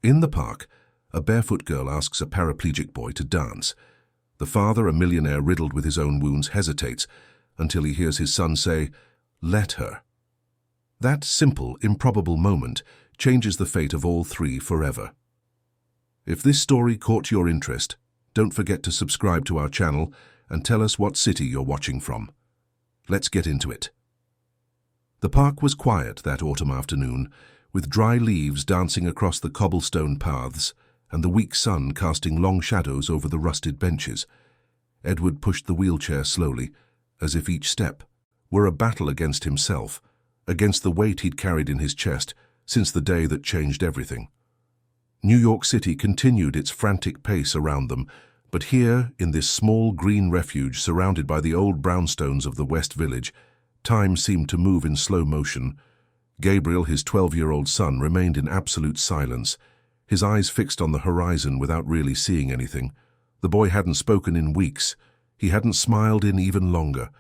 In the park, a barefoot girl asks a paraplegic boy to dance. The father, a millionaire riddled with his own wounds, hesitates until he hears his son say, "Let her." That simple, improbable moment changes the fate of all three forever. If this story caught your interest, don't forget to subscribe to our channel and tell us what city you're watching from. Let's get into it. The park was quiet that autumn afternoon, with dry leaves dancing across the cobblestone paths and the weak sun casting long shadows over the rusted benches. Edward pushed the wheelchair slowly, as if each step were a battle against himself, against the weight he'd carried in his chest since the day that changed everything. New York City continued its frantic pace around them, but here, in this small green refuge surrounded by the old brownstones of the West Village, time seemed to move in slow motion. Gabriel, his 12-year-old son, remained in absolute silence, his eyes fixed on the horizon without really seeing anything. The boy hadn't spoken in weeks. He hadn't smiled in even longer.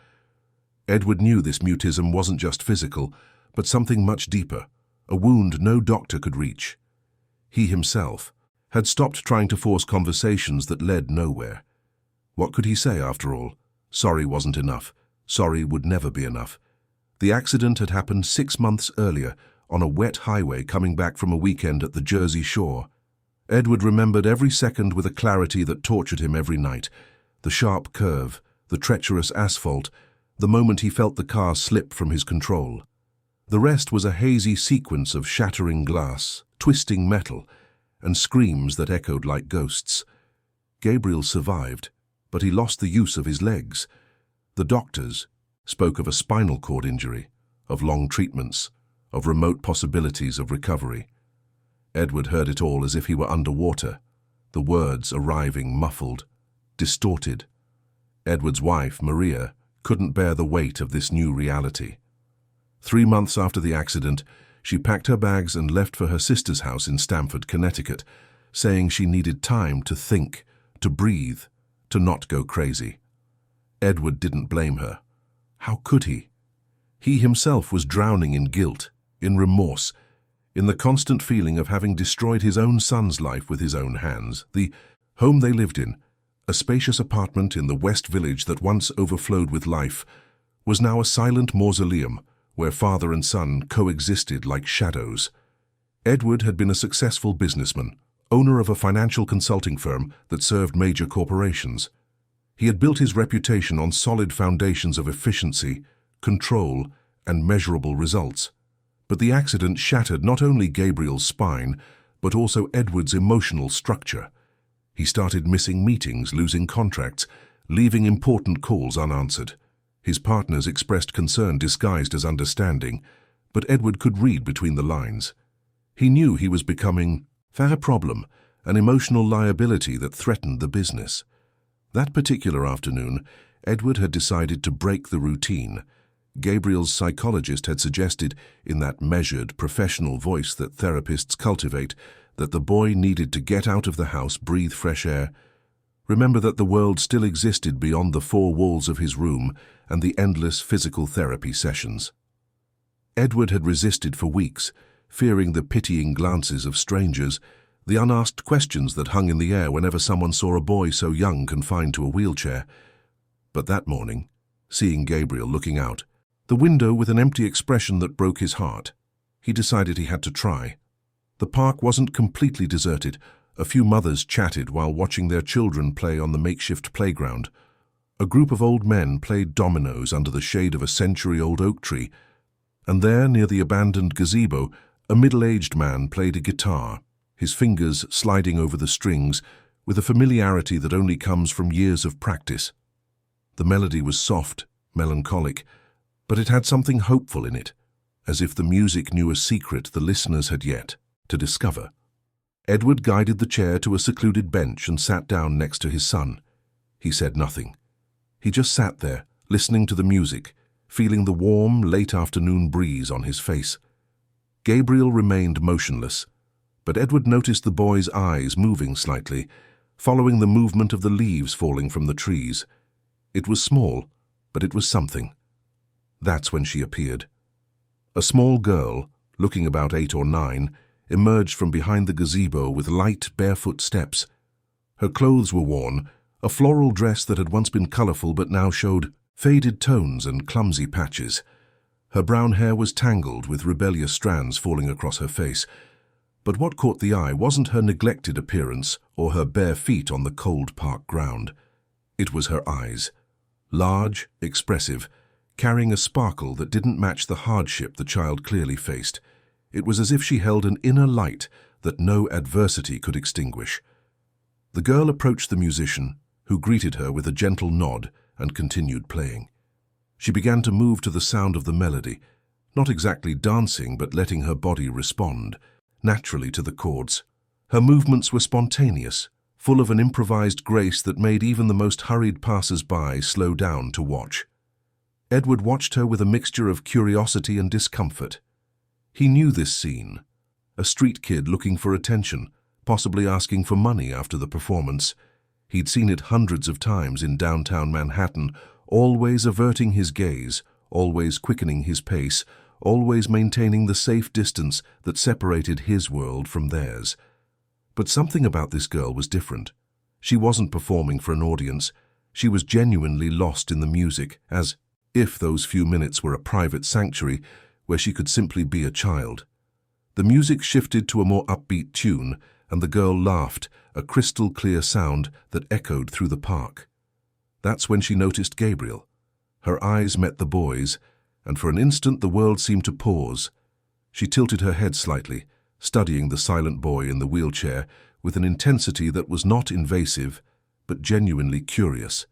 Edward knew this mutism wasn't just physical, but something much deeper, a wound no doctor could reach. He himself had stopped trying to force conversations that led nowhere. What could he say after all? Sorry wasn't enough. Sorry would never be enough. The accident had happened 6 months earlier, on a wet highway coming back from a weekend at the Jersey Shore. Edward remembered every second with a clarity that tortured him every night. The sharp curve, the treacherous asphalt, the moment he felt the car slip from his control. The rest was a hazy sequence of shattering glass, twisting metal, and screams that echoed like ghosts. Gabriel survived, but he lost the use of his legs. The doctors spoke of a spinal cord injury, of long treatments, of remote possibilities of recovery. Edward heard it all as if he were underwater, the words arriving muffled, distorted. Edward's wife, Maria, couldn't bear the weight of this new reality. 3 months after the accident, she packed her bags and left for her sister's house in Stamford, Connecticut, saying she needed time to think, to breathe, to not go crazy. Edward didn't blame her. How could he? He himself was drowning in guilt, in remorse, in the constant feeling of having destroyed his own son's life with his own hands. The home they lived in, a spacious apartment in the West Village that once overflowed with life, was now a silent mausoleum where father and son coexisted like shadows. Edward had been a successful businessman, owner of a financial consulting firm that served major corporations. He had built his reputation on solid foundations of efficiency, control, and measurable results. But the accident shattered not only Gabriel's spine, but also Edward's emotional structure. He started missing meetings, losing contracts, leaving important calls unanswered. His partners expressed concern disguised as understanding, but Edward could read between the lines. He knew he was becoming a problem, an emotional liability that threatened the business. That particular afternoon, Edward had decided to break the routine. Gabriel's psychologist had suggested, in that measured, professional voice that therapists cultivate, that the boy needed to get out of the house, breathe fresh air, remember that the world still existed beyond the 4 walls of his room and the endless physical therapy sessions. Edward had resisted for weeks, fearing the pitying glances of strangers, the unasked questions that hung in the air whenever someone saw a boy so young confined to a wheelchair. But that morning, seeing Gabriel looking out the window with an empty expression that broke his heart, he decided he had to try. The park wasn't completely deserted. A few mothers chatted while watching their children play on the makeshift playground. A group of old men played dominoes under the shade of a century-old oak tree, and there, near the abandoned gazebo, a middle-aged man played a guitar, his fingers sliding over the strings with a familiarity that only comes from years of practice. The melody was soft, melancholic, but it had something hopeful in it, as if the music knew a secret the listeners had yet to discover. Edward guided the chair to a secluded bench and sat down next to his son. He said nothing. He just sat there, listening to the music, feeling the warm, late afternoon breeze on his face. Gabriel remained motionless, but Edward noticed the boy's eyes moving slightly, following the movement of the leaves falling from the trees. It was small, but it was something. That's when she appeared. A small girl, looking about 8 or 9, emerged from behind the gazebo with light, barefoot steps. Her clothes were worn, a floral dress that had once been colorful but now showed faded tones and clumsy patches. Her brown hair was tangled with rebellious strands falling across her face. But what caught the eye wasn't her neglected appearance or her bare feet on the cold park ground. It was her eyes. Large, expressive, carrying a sparkle that didn't match the hardship the child clearly faced. It was as if she held an inner light that no adversity could extinguish. The girl approached the musician, who greeted her with a gentle nod and continued playing. She began to move to the sound of the melody, not exactly dancing but letting her body respond naturally to the chords. Her movements were spontaneous, full of an improvised grace that made even the most hurried passers-by slow down to watch. Edward watched her with a mixture of curiosity and discomfort. He knew this scene. A street kid looking for attention, possibly asking for money after the performance. He'd seen it hundreds of times in downtown Manhattan, always averting his gaze, always quickening his pace, always maintaining the safe distance that separated his world from theirs. But something about this girl was different. She wasn't performing for an audience. She was genuinely lost in the music, as if those few minutes were a private sanctuary where she could simply be a child. The music shifted to a more upbeat tune, and the girl laughed, a crystal-clear sound that echoed through the park. That's when she noticed Gabriel. Her eyes met the boy's, and for an instant the world seemed to pause. She tilted her head slightly, studying the silent boy in the wheelchair with an intensity that was not invasive, but genuinely curious.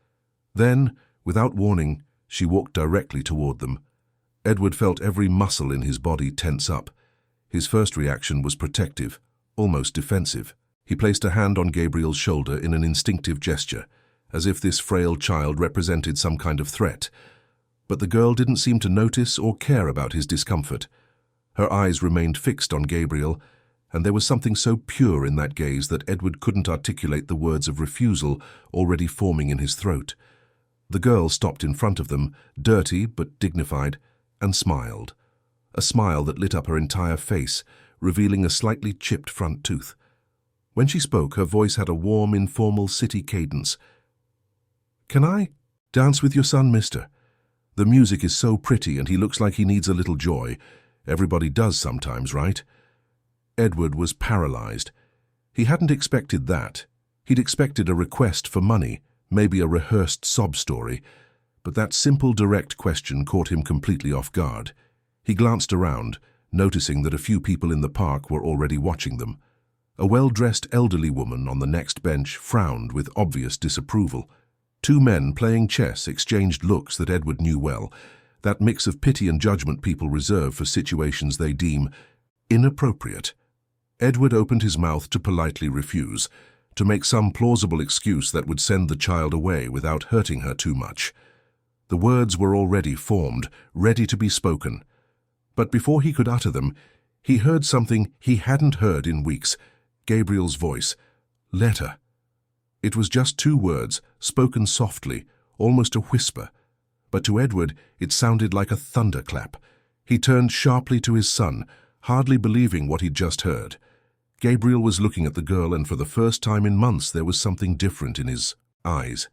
Then, without warning, she walked directly toward them. Edward felt every muscle in his body tense up. His first reaction was protective, almost defensive. He placed a hand on Gabriel's shoulder in an instinctive gesture, as if this frail child represented some kind of threat. But the girl didn't seem to notice or care about his discomfort. Her eyes remained fixed on Gabriel, and there was something so pure in that gaze that Edward couldn't articulate the words of refusal already forming in his throat. The girl stopped in front of them, dirty but dignified, and smiled. A smile that lit up her entire face, revealing a slightly chipped front tooth. When she spoke, her voice had a warm, informal city cadence. "Can I dance with your son, mister? The music is so pretty and he looks like he needs a little joy. Everybody does sometimes, right?" Edward was paralyzed. He hadn't expected that. He'd expected a request for money, maybe a rehearsed sob story, but that simple, direct question caught him completely off guard. He glanced around, noticing that a few people in the park were already watching them. A well-dressed elderly woman on the next bench frowned with obvious disapproval. Two men playing chess exchanged looks that Edward knew well, that mix of pity and judgment people reserve for situations they deem inappropriate. Edward opened his mouth to politely refuse, to make some plausible excuse that would send the child away without hurting her too much. The words were already formed, ready to be spoken. But before he could utter them, he heard something he hadn't heard in weeks, Gabriel's voice. "Let her." It was just two words, spoken softly, almost a whisper. But to Edward, it sounded like a thunderclap. He turned sharply to his son, hardly believing what he'd just heard. Gabriel was looking at the girl, and for the first time in months there was something different in his eyes.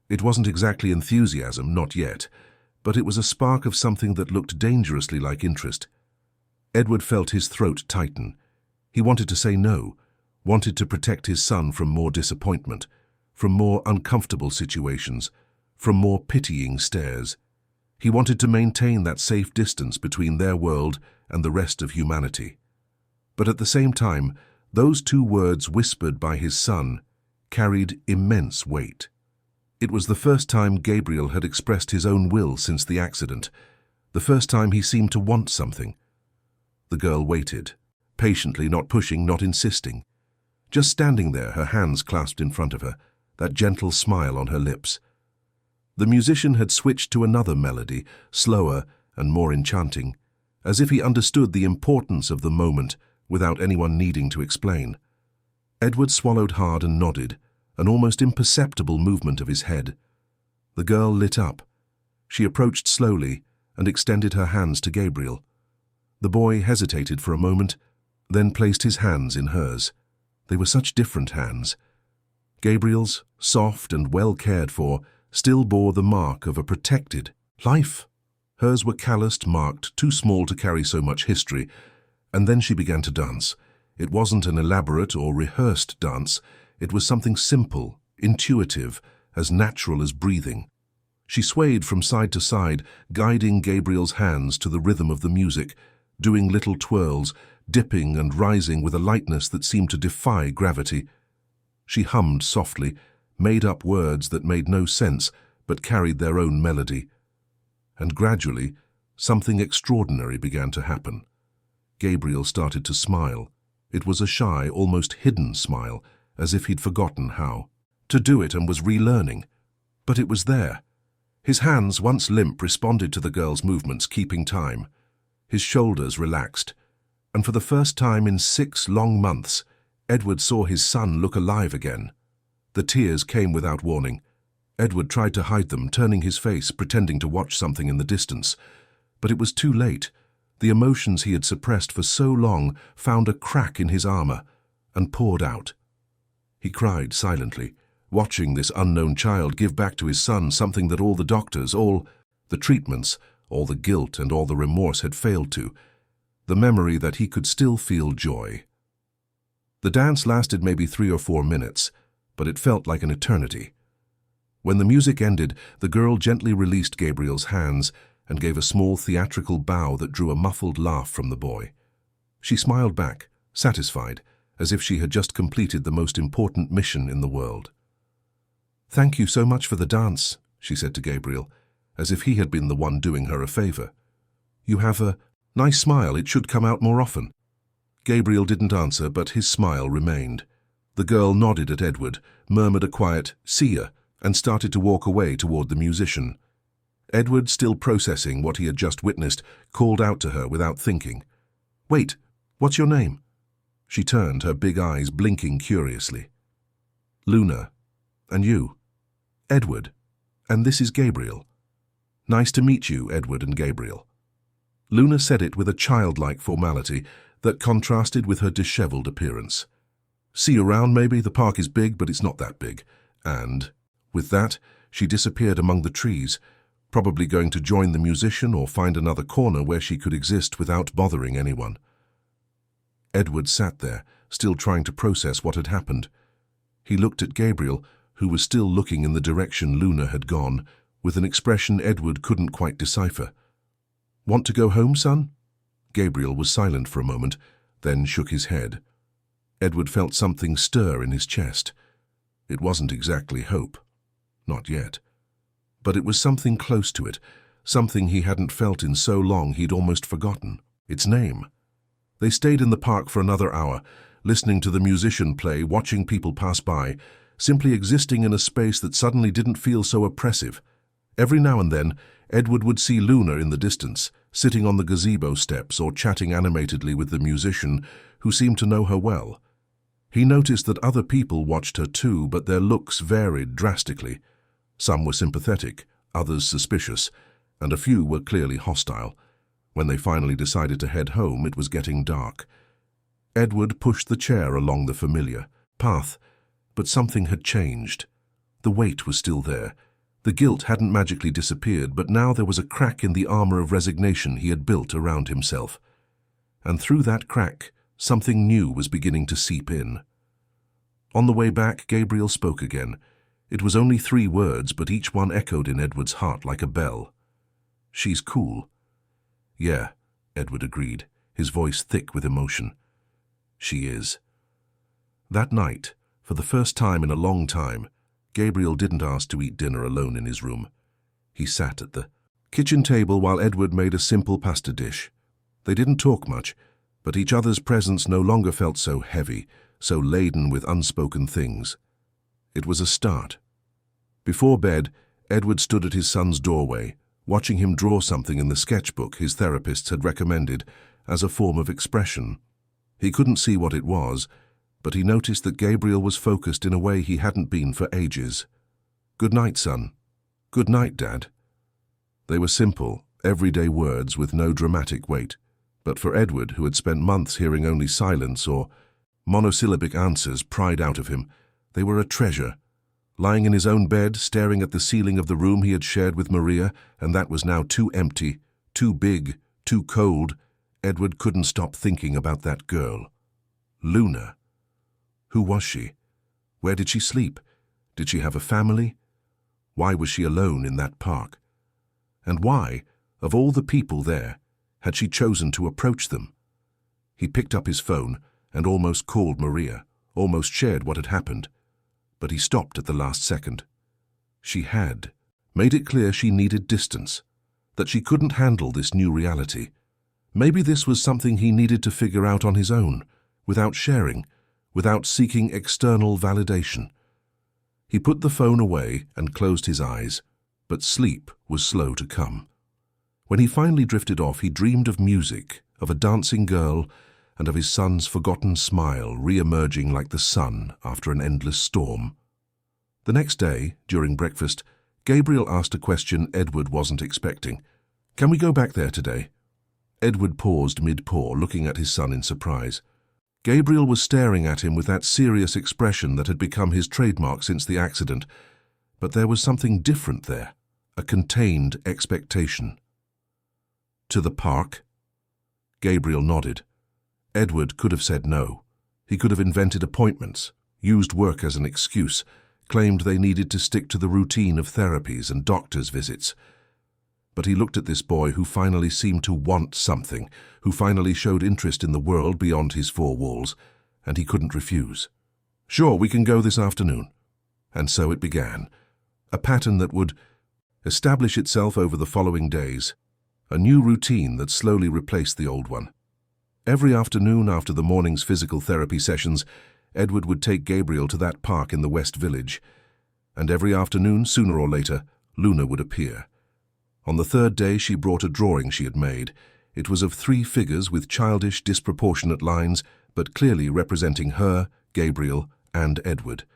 It wasn't exactly enthusiasm, not yet, but it was a spark of something that looked dangerously like interest. Edward felt his throat tighten. He wanted to say no, wanted to protect his son from more disappointment, from more uncomfortable situations, from more pitying stares. He wanted to maintain that safe distance between their world and the rest of humanity. But at the same time, those two words whispered by his son carried immense weight. It was the first time Gabriel had expressed his own will since the accident, the first time he seemed to want something. The girl waited, patiently, not pushing, not insisting. Just standing there, her hands clasped in front of her, that gentle smile on her lips. The musician had switched to another melody, slower and more enchanting, as if he understood the importance of the moment without anyone needing to explain. Edward swallowed hard and nodded, an almost imperceptible movement of his head. The girl lit up. She approached slowly and extended her hands to Gabriel. The boy hesitated for a moment, then placed his hands in hers. They were such different hands. Gabriel's, soft and well cared for, still bore the mark of a protected life. Hers were calloused, marked, too small to carry so much history, and then she began to dance. It wasn't an elaborate or rehearsed dance. It was something simple, intuitive, as natural as breathing. She swayed from side to side, guiding Gabriel's hands to the rhythm of the music, doing little twirls, dipping and rising with a lightness that seemed to defy gravity. She hummed softly, made up words that made no sense but carried their own melody. And gradually, something extraordinary began to happen. Gabriel started to smile. It was a shy, almost hidden smile, as if he'd forgotten how to do it and was relearning. But it was there. His hands, once limp, responded to the girl's movements, keeping time. His shoulders relaxed, and for the first time in 6 long months, Edward saw his son look alive again. The tears came without warning. Edward tried to hide them, turning his face, pretending to watch something in the distance. But it was too late. The emotions he had suppressed for so long found a crack in his armor and poured out. He cried silently, watching this unknown child give back to his son something that all the doctors, all the treatments, all the guilt and all the remorse had failed to, the memory that he could still feel joy. The dance lasted maybe 3 or 4 minutes, but it felt like an eternity. When the music ended, the girl gently released Gabriel's hands and gave a small theatrical bow that drew a muffled laugh from the boy. She smiled back, satisfied, as if she had just completed the most important mission in the world. "Thank you so much for the dance," she said to Gabriel, as if he had been the one doing her a favor. "You have a nice smile. It should come out more often." Gabriel didn't answer, but his smile remained. The girl nodded at Edward, murmured a quiet "see ya," and started to walk away toward the musician. Edward, still processing what he had just witnessed, called out to her without thinking. "Wait, what's your name?" She turned, her big eyes blinking curiously. "Luna. And you?" "Edward. And this is Gabriel." "Nice to meet you, Edward and Gabriel." Luna said it with a childlike formality that contrasted with her disheveled appearance. "See you around, maybe. The park is big, but it's not that big." And, with that, she disappeared among the trees, probably going to join the musician or find another corner where she could exist without bothering anyone. Edward sat there, still trying to process what had happened. He looked at Gabriel, who was still looking in the direction Luna had gone, with an expression Edward couldn't quite decipher. "Want to go home, son?" Gabriel was silent for a moment, then shook his head. Edward felt something stir in his chest. It wasn't exactly hope. Not yet. But it was something close to it, something he hadn't felt in so long he'd almost forgotten. Its name. They stayed in the park for another hour, listening to the musician play, watching people pass by, simply existing in a space that suddenly didn't feel so oppressive. Every now and then, Edward would see Luna in the distance, sitting on the gazebo steps or chatting animatedly with the musician, who seemed to know her well. He noticed that other people watched her too, but their looks varied drastically. Some were sympathetic, others suspicious, and a few were clearly hostile. When they finally decided to head home, it was getting dark. Edward pushed the chair along the familiar path, but something had changed. The weight was still there. The guilt hadn't magically disappeared, but now there was a crack in the armor of resignation he had built around himself. And through that crack, something new was beginning to seep in. On the way back, Gabriel spoke again. It was only 3 words, but each one echoed in Edward's heart like a bell. "She's cool." "Yeah," Edward agreed, his voice thick with emotion. "She is." That night, for the first time in a long time, Gabriel didn't ask to eat dinner alone in his room. He sat at the kitchen table while Edward made a simple pasta dish. They didn't talk much, but each other's presence no longer felt so heavy, so laden with unspoken things. It was a start. Before bed, Edward stood at his son's doorway, watching him draw something in the sketchbook his therapists had recommended as a form of expression. He couldn't see what it was, but he noticed that Gabriel was focused in a way he hadn't been for ages. "Good night, son." "Good night, Dad." They were simple, everyday words with no dramatic weight, But for Edward, who had spent months hearing only silence or monosyllabic answers pried out of him, they were a treasure. Lying in his own bed, staring at the ceiling of the room he had shared with Maria, and that was now too empty, too big, too cold, Edward couldn't stop thinking about that girl. Luna. Who was she? Where did she sleep? Did she have a family? Why was she alone in that park? And why, of all the people there, had she chosen to approach them? He picked up his phone and almost called Maria, almost shared what had happened. But he stopped at the last second. She had made it clear she needed distance, that she couldn't handle this new reality. Maybe this was something he needed to figure out on his own, without sharing, without seeking external validation. He put the phone away and closed his eyes, but sleep was slow to come. When he finally drifted off, he dreamed of music, of a dancing girl, and of his son's forgotten smile re-emerging like the sun after an endless storm. The next day, during breakfast, Gabriel asked a question Edward wasn't expecting. "Can we go back there today?" Edward paused mid-pour, looking at his son in surprise. Gabriel was staring at him with that serious expression that had become his trademark since the accident, but there was something different there, a contained expectation. "To the park?" Gabriel nodded. Edward could have said no. He could have invented appointments, used work as an excuse, claimed they needed to stick to the routine of therapies and doctor's visits. But he looked at this boy who finally seemed to want something, who finally showed interest in the world beyond his four walls, and he couldn't refuse. "Sure, we can go this afternoon." And so it began, a pattern that would establish itself over the following days, a new routine that slowly replaced the old one. Every afternoon after the morning's physical therapy sessions, Edward would take Gabriel to that park in the West Village. And every afternoon, sooner or later, Luna would appear. On the third day, she brought a drawing she had made. It was of 3 figures with childish, disproportionate lines, but clearly representing her, Gabriel, and Edward.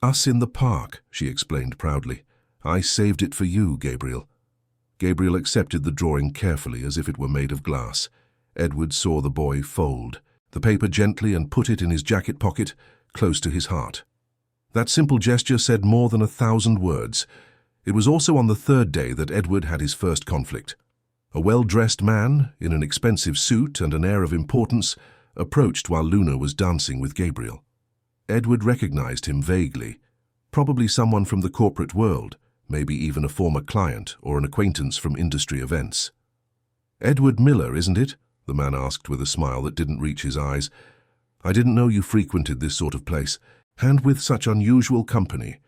"Us in the park," she explained proudly. "I saved it for you, Gabriel." Gabriel accepted the drawing carefully as if it were made of glass. Edward saw the boy fold the paper gently and put it in his jacket pocket, close to his heart. That simple gesture said more than 1,000 words. It was also on the third day that Edward had his first conflict. A well-dressed man, in an expensive suit and an air of importance, approached while Luna was dancing with Gabriel. Edward recognized him vaguely, probably someone from the corporate world, maybe even a former client or an acquaintance from industry events. "Edward Miller, isn't it?" the man asked with a smile that didn't reach his eyes. "I didn't know you frequented this sort of place, and with such unusual company."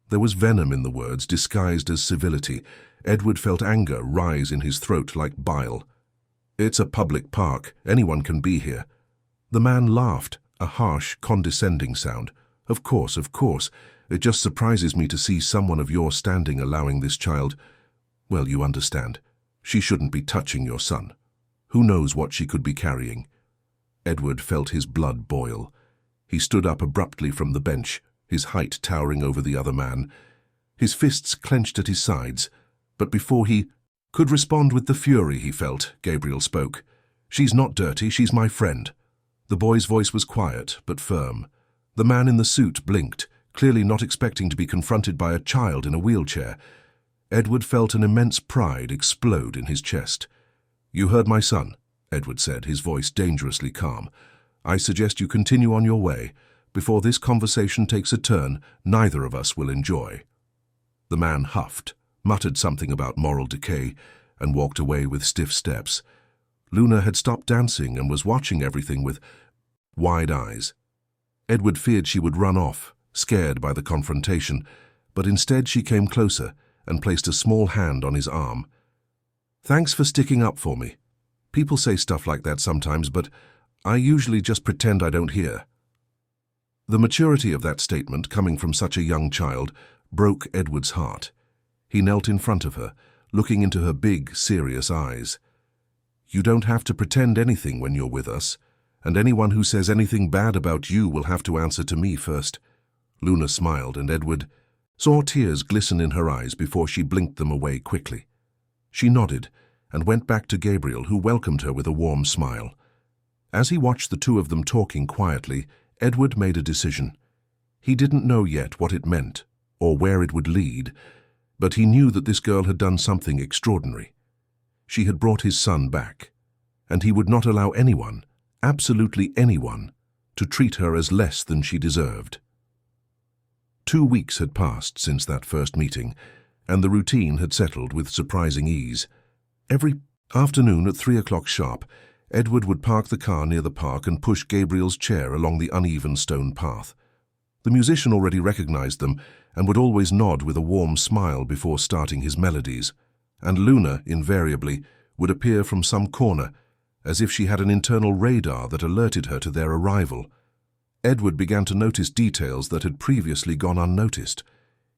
There was venom in the words, disguised as civility. Edward felt anger rise in his throat like bile. "It's a public park. Anyone can be here." The man laughed, a harsh, condescending sound. Of course. It just surprises me to see someone of your standing allowing this child. Well, you understand. She shouldn't be touching your son. Who knows what she could be carrying?" Edward felt his blood boil. He stood up abruptly from the bench, his height towering over the other man. His fists clenched at his sides. But before he could respond with the fury he felt, Gabriel spoke. "She's not dirty, she's my friend." The boy's voice was quiet, but firm. The man in the suit blinked, clearly not expecting to be confronted by a child in a wheelchair. Edward felt an immense pride explode in his chest. "You heard my son," Edward said, his voice dangerously calm. "I suggest you continue on your way. Before this conversation takes a turn neither of us will enjoy." The man huffed, muttered something about moral decay, and walked away with stiff steps. Luna had stopped dancing and was watching everything with wide eyes. Edward feared she would run off, scared by the confrontation, but instead she came closer and placed a small hand on his arm. "Thanks for sticking up for me. People say stuff like that sometimes, but I usually just pretend I don't hear." The maturity of that statement, coming from such a young child, broke Edward's heart. He knelt in front of her, looking into her big, serious eyes. "You don't have to pretend anything when you're with us, and anyone who says anything bad about you will have to answer to me first." Luna smiled, and Edward saw tears glisten in her eyes before she blinked them away quickly. She nodded, and went back to Gabriel, who welcomed her with a warm smile. As he watched the two of them talking quietly, Edward made a decision. He didn't know yet what it meant or where it would lead, but he knew that this girl had done something extraordinary. She had brought his son back, and he would not allow anyone, absolutely anyone, to treat her as less than she deserved. 2 weeks had passed since that first meeting, and the routine had settled with surprising ease. Every afternoon at 3 o'clock sharp, Edward would park the car near the park and push Gabriel's chair along the uneven stone path. The musician already recognized them and would always nod with a warm smile before starting his melodies, and Luna, invariably, would appear from some corner, as if she had an internal radar that alerted her to their arrival. Edward began to notice details that had previously gone unnoticed.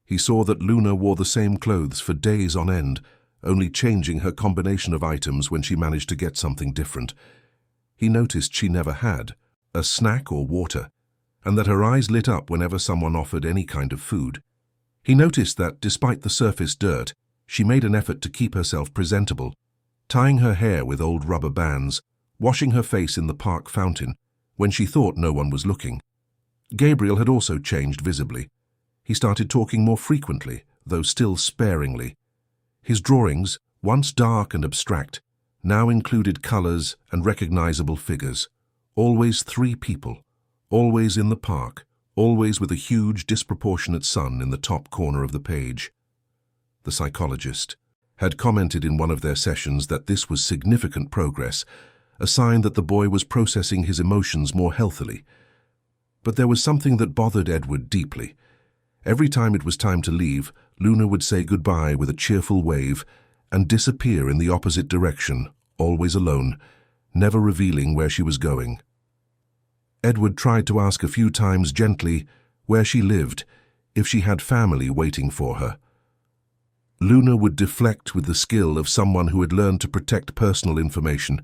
He saw that Luna wore the same clothes for days on end, only changing her combination of items when she managed to get something different. He noticed she never had a snack or water, and that her eyes lit up whenever someone offered any kind of food. He noticed that, despite the surface dirt, she made an effort to keep herself presentable, tying her hair with old rubber bands, washing her face in the park fountain when she thought no one was looking. Gabriel had also changed visibly. He started talking more frequently, though still sparingly. His drawings, once dark and abstract, now included colors and recognizable figures. Always 3 people, always in the park, always with a huge, disproportionate sun in the top corner of the page. The psychologist had commented in one of their sessions that this was significant progress, a sign that the boy was processing his emotions more healthily. But there was something that bothered Edward deeply. Every time it was time to leave, Luna would say goodbye with a cheerful wave and disappear in the opposite direction, always alone, never revealing where she was going. Edward tried to ask a few times gently where she lived, if she had family waiting for her. Luna would deflect with the skill of someone who had learned to protect personal information,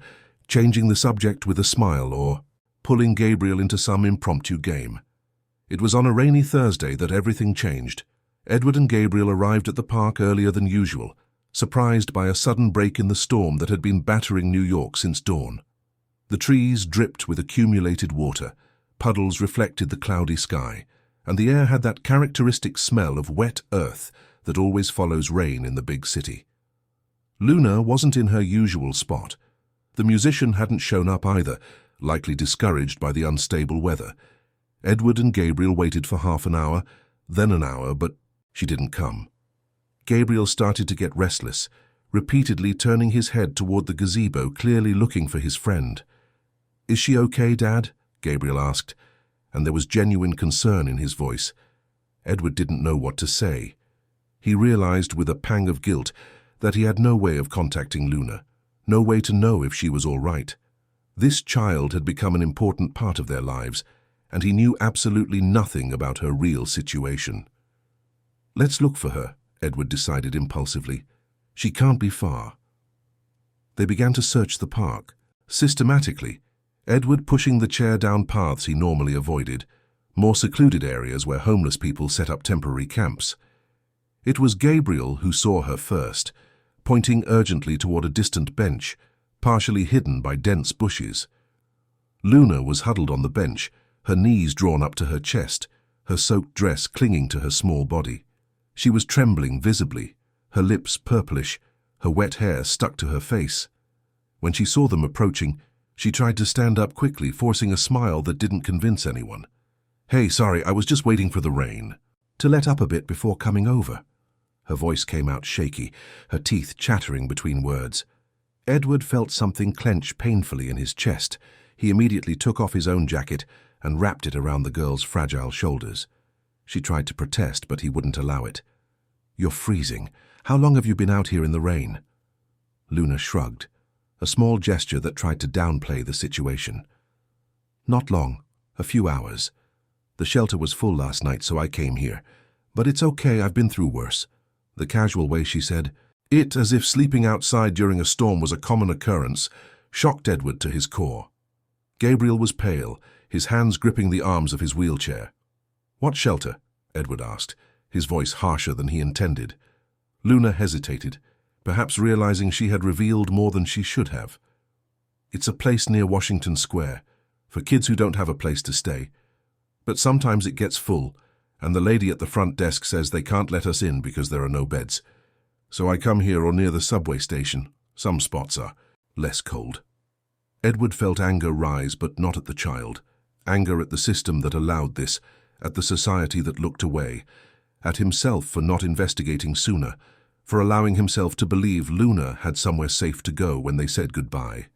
changing the subject with a smile or pulling Gabriel into some impromptu game. It was on a rainy Thursday that everything changed. Edward and Gabriel arrived at the park earlier than usual, surprised by a sudden break in the storm that had been battering New York since dawn. The trees dripped with accumulated water, puddles reflected the cloudy sky, and the air had that characteristic smell of wet earth that always follows rain in the big city. Luna wasn't in her usual spot. The musician hadn't shown up either, likely discouraged by the unstable weather. Edward and Gabriel waited for half an hour, then an hour, but she didn't come. Gabriel started to get restless, repeatedly turning his head toward the gazebo, clearly looking for his friend. "Is she okay, Dad?" Gabriel asked, and there was genuine concern in his voice. Edward didn't know what to say. He realized with a pang of guilt that he had no way of contacting Luna, no way to know if she was all right. This child had become an important part of their lives, and he knew absolutely nothing about her real situation. "Let's look for her," Edward decided impulsively. "She can't be far." They began to search the park, systematically, Edward pushing the chair down paths he normally avoided, more secluded areas where homeless people set up temporary camps. It was Gabriel who saw her first, pointing urgently toward a distant bench, partially hidden by dense bushes. Luna was huddled on the bench, her knees drawn up to her chest, her soaked dress clinging to her small body. She was trembling visibly, her lips purplish, her wet hair stuck to her face. When she saw them approaching, she tried to stand up quickly, forcing a smile that didn't convince anyone. "Hey, sorry, I was just waiting for the rain to let up a bit before coming over." Her voice came out shaky, her teeth chattering between words. Edward felt something clench painfully in his chest. He immediately took off his own jacket and wrapped it around the girl's fragile shoulders. She tried to protest, but he wouldn't allow it. "You're freezing. How long have you been out here in the rain?" Luna shrugged, a small gesture that tried to downplay the situation. "Not long, a few hours. The shelter was full last night, so I came here. But it's okay, I've been through worse." The casual way she said it, as if sleeping outside during a storm was a common occurrence, shocked Edward to his core. Gabriel was pale, his hands gripping the arms of his wheelchair. "What shelter?" Edward asked, his voice harsher than he intended. Luna hesitated, perhaps realizing she had revealed more than she should have. It's a place near Washington Square, for kids who don't have a place to stay. But sometimes it gets full, and the lady at the front desk says they can't let us in because there are no beds. So I come here or near the subway station. Some spots are less cold. Edward felt anger rise, but not at the child. Anger at the system that allowed this, at the society that looked away, at himself for not investigating sooner, for allowing himself to believe Luna had somewhere safe to go when they said goodbye.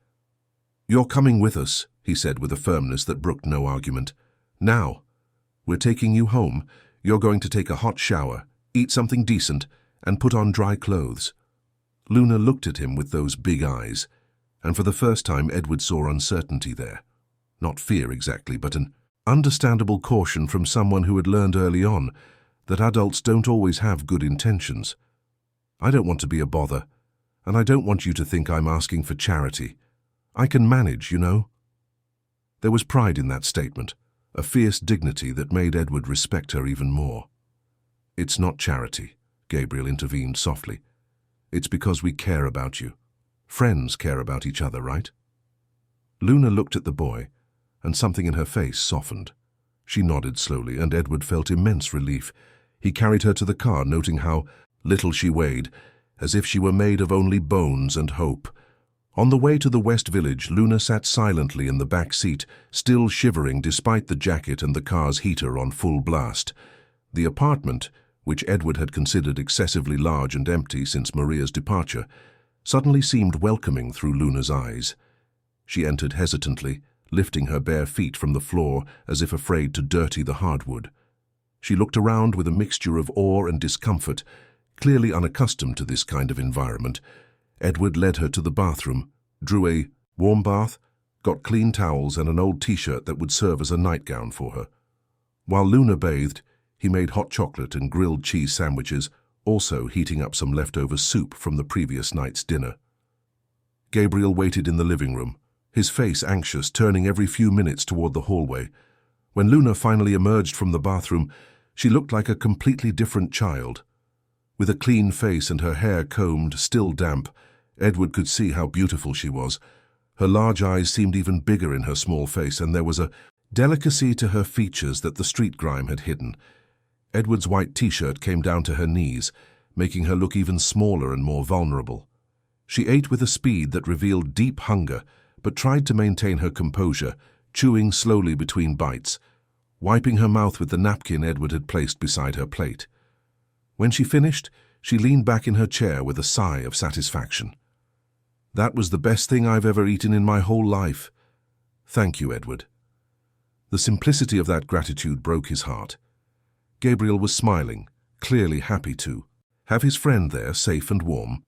"You're coming with us," he said with a firmness that brooked no argument. "Now. We're taking you home. You're going to take a hot shower, eat something decent, and put on dry clothes." Luna looked at him with those big eyes, and for the first time Edward saw uncertainty there. Not fear exactly, but an understandable caution from someone who had learned early on that adults don't always have good intentions. "I don't want to be a bother, and I don't want you to think I'm asking for charity. I can manage, you know." There was pride in that statement, a fierce dignity that made Edward respect her even more. "It's not charity," Gabriel intervened softly. "It's because we care about you. Friends care about each other, right?" Luna looked at the boy, and something in her face softened. She nodded slowly, and Edward felt immense relief. He carried her to the car, noting how little she weighed, as if she were made of only bones and hope. On the way to the West Village, Luna sat silently in the back seat, still shivering despite the jacket and the car's heater on full blast. The apartment, which Edward had considered excessively large and empty since Maria's departure, suddenly seemed welcoming through Luna's eyes. She entered hesitantly, lifting her bare feet from the floor as if afraid to dirty the hardwood. She looked around with a mixture of awe and discomfort, clearly unaccustomed to this kind of environment. Edward led her to the bathroom, drew a warm bath, got clean towels and an old t-shirt that would serve as a nightgown for her. While Luna bathed, he made hot chocolate and grilled cheese sandwiches, also heating up some leftover soup from the previous night's dinner. Gabriel waited in the living room, his face anxious, turning every few minutes toward the hallway. When Luna finally emerged from the bathroom, she looked like a completely different child. With a clean face and her hair combed, still damp, Edward could see how beautiful she was. Her large eyes seemed even bigger in her small face, and there was a delicacy to her features that the street grime had hidden. Edward's white t-shirt came down to her knees, making her look even smaller and more vulnerable. She ate with a speed that revealed deep hunger, but tried to maintain her composure, chewing slowly between bites, wiping her mouth with the napkin Edward had placed beside her plate. When she finished, she leaned back in her chair with a sigh of satisfaction. "That was the best thing I've ever eaten in my whole life." "Thank you, Edward." The simplicity of that gratitude broke his heart. Gabriel was smiling, clearly happy to have his friend there, safe and warm.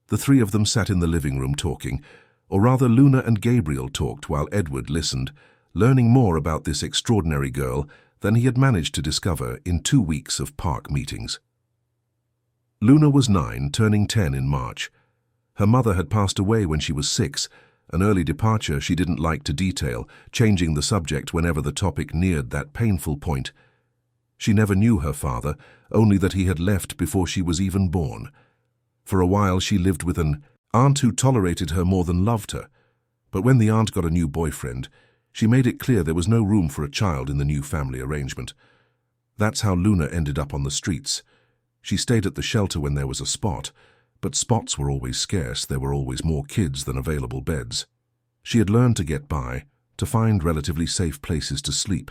The three of them sat in the living room talking, or rather Luna and Gabriel talked while Edward listened, learning more about this extraordinary girl than he had managed to discover in 2 weeks of park meetings. Luna was 9, turning 10 in March. Her mother had passed away when she was 6, an early departure she didn't like to detail, changing the subject whenever the topic neared that painful point. She never knew her father, only that he had left before she was even born. For a while she lived with an aunt who tolerated her more than loved her, but when the aunt got a new boyfriend, she made it clear there was no room for a child in the new family arrangement. That's how Luna ended up on the streets. She stayed at the shelter when there was a spot, but spots were always scarce. There were always more kids than available beds. She had learned to get by, to find relatively safe places to sleep,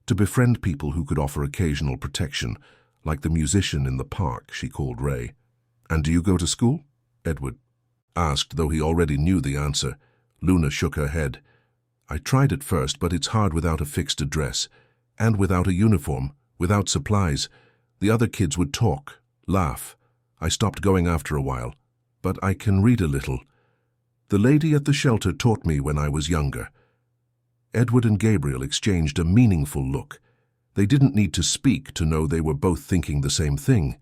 to befriend people who could offer occasional protection, like the musician in the park she called Ray. "And do you go to school?" Edward asked, though he already knew the answer. Luna shook her head. "I tried at first, but it's hard without a fixed address, and without a uniform, without supplies. The other kids would talk, laugh. I stopped going after a while, but I can read a little. The lady at the shelter taught me when I was younger." Edward and Gabriel exchanged a meaningful look. They didn't need to speak to know they were both thinking the same thing.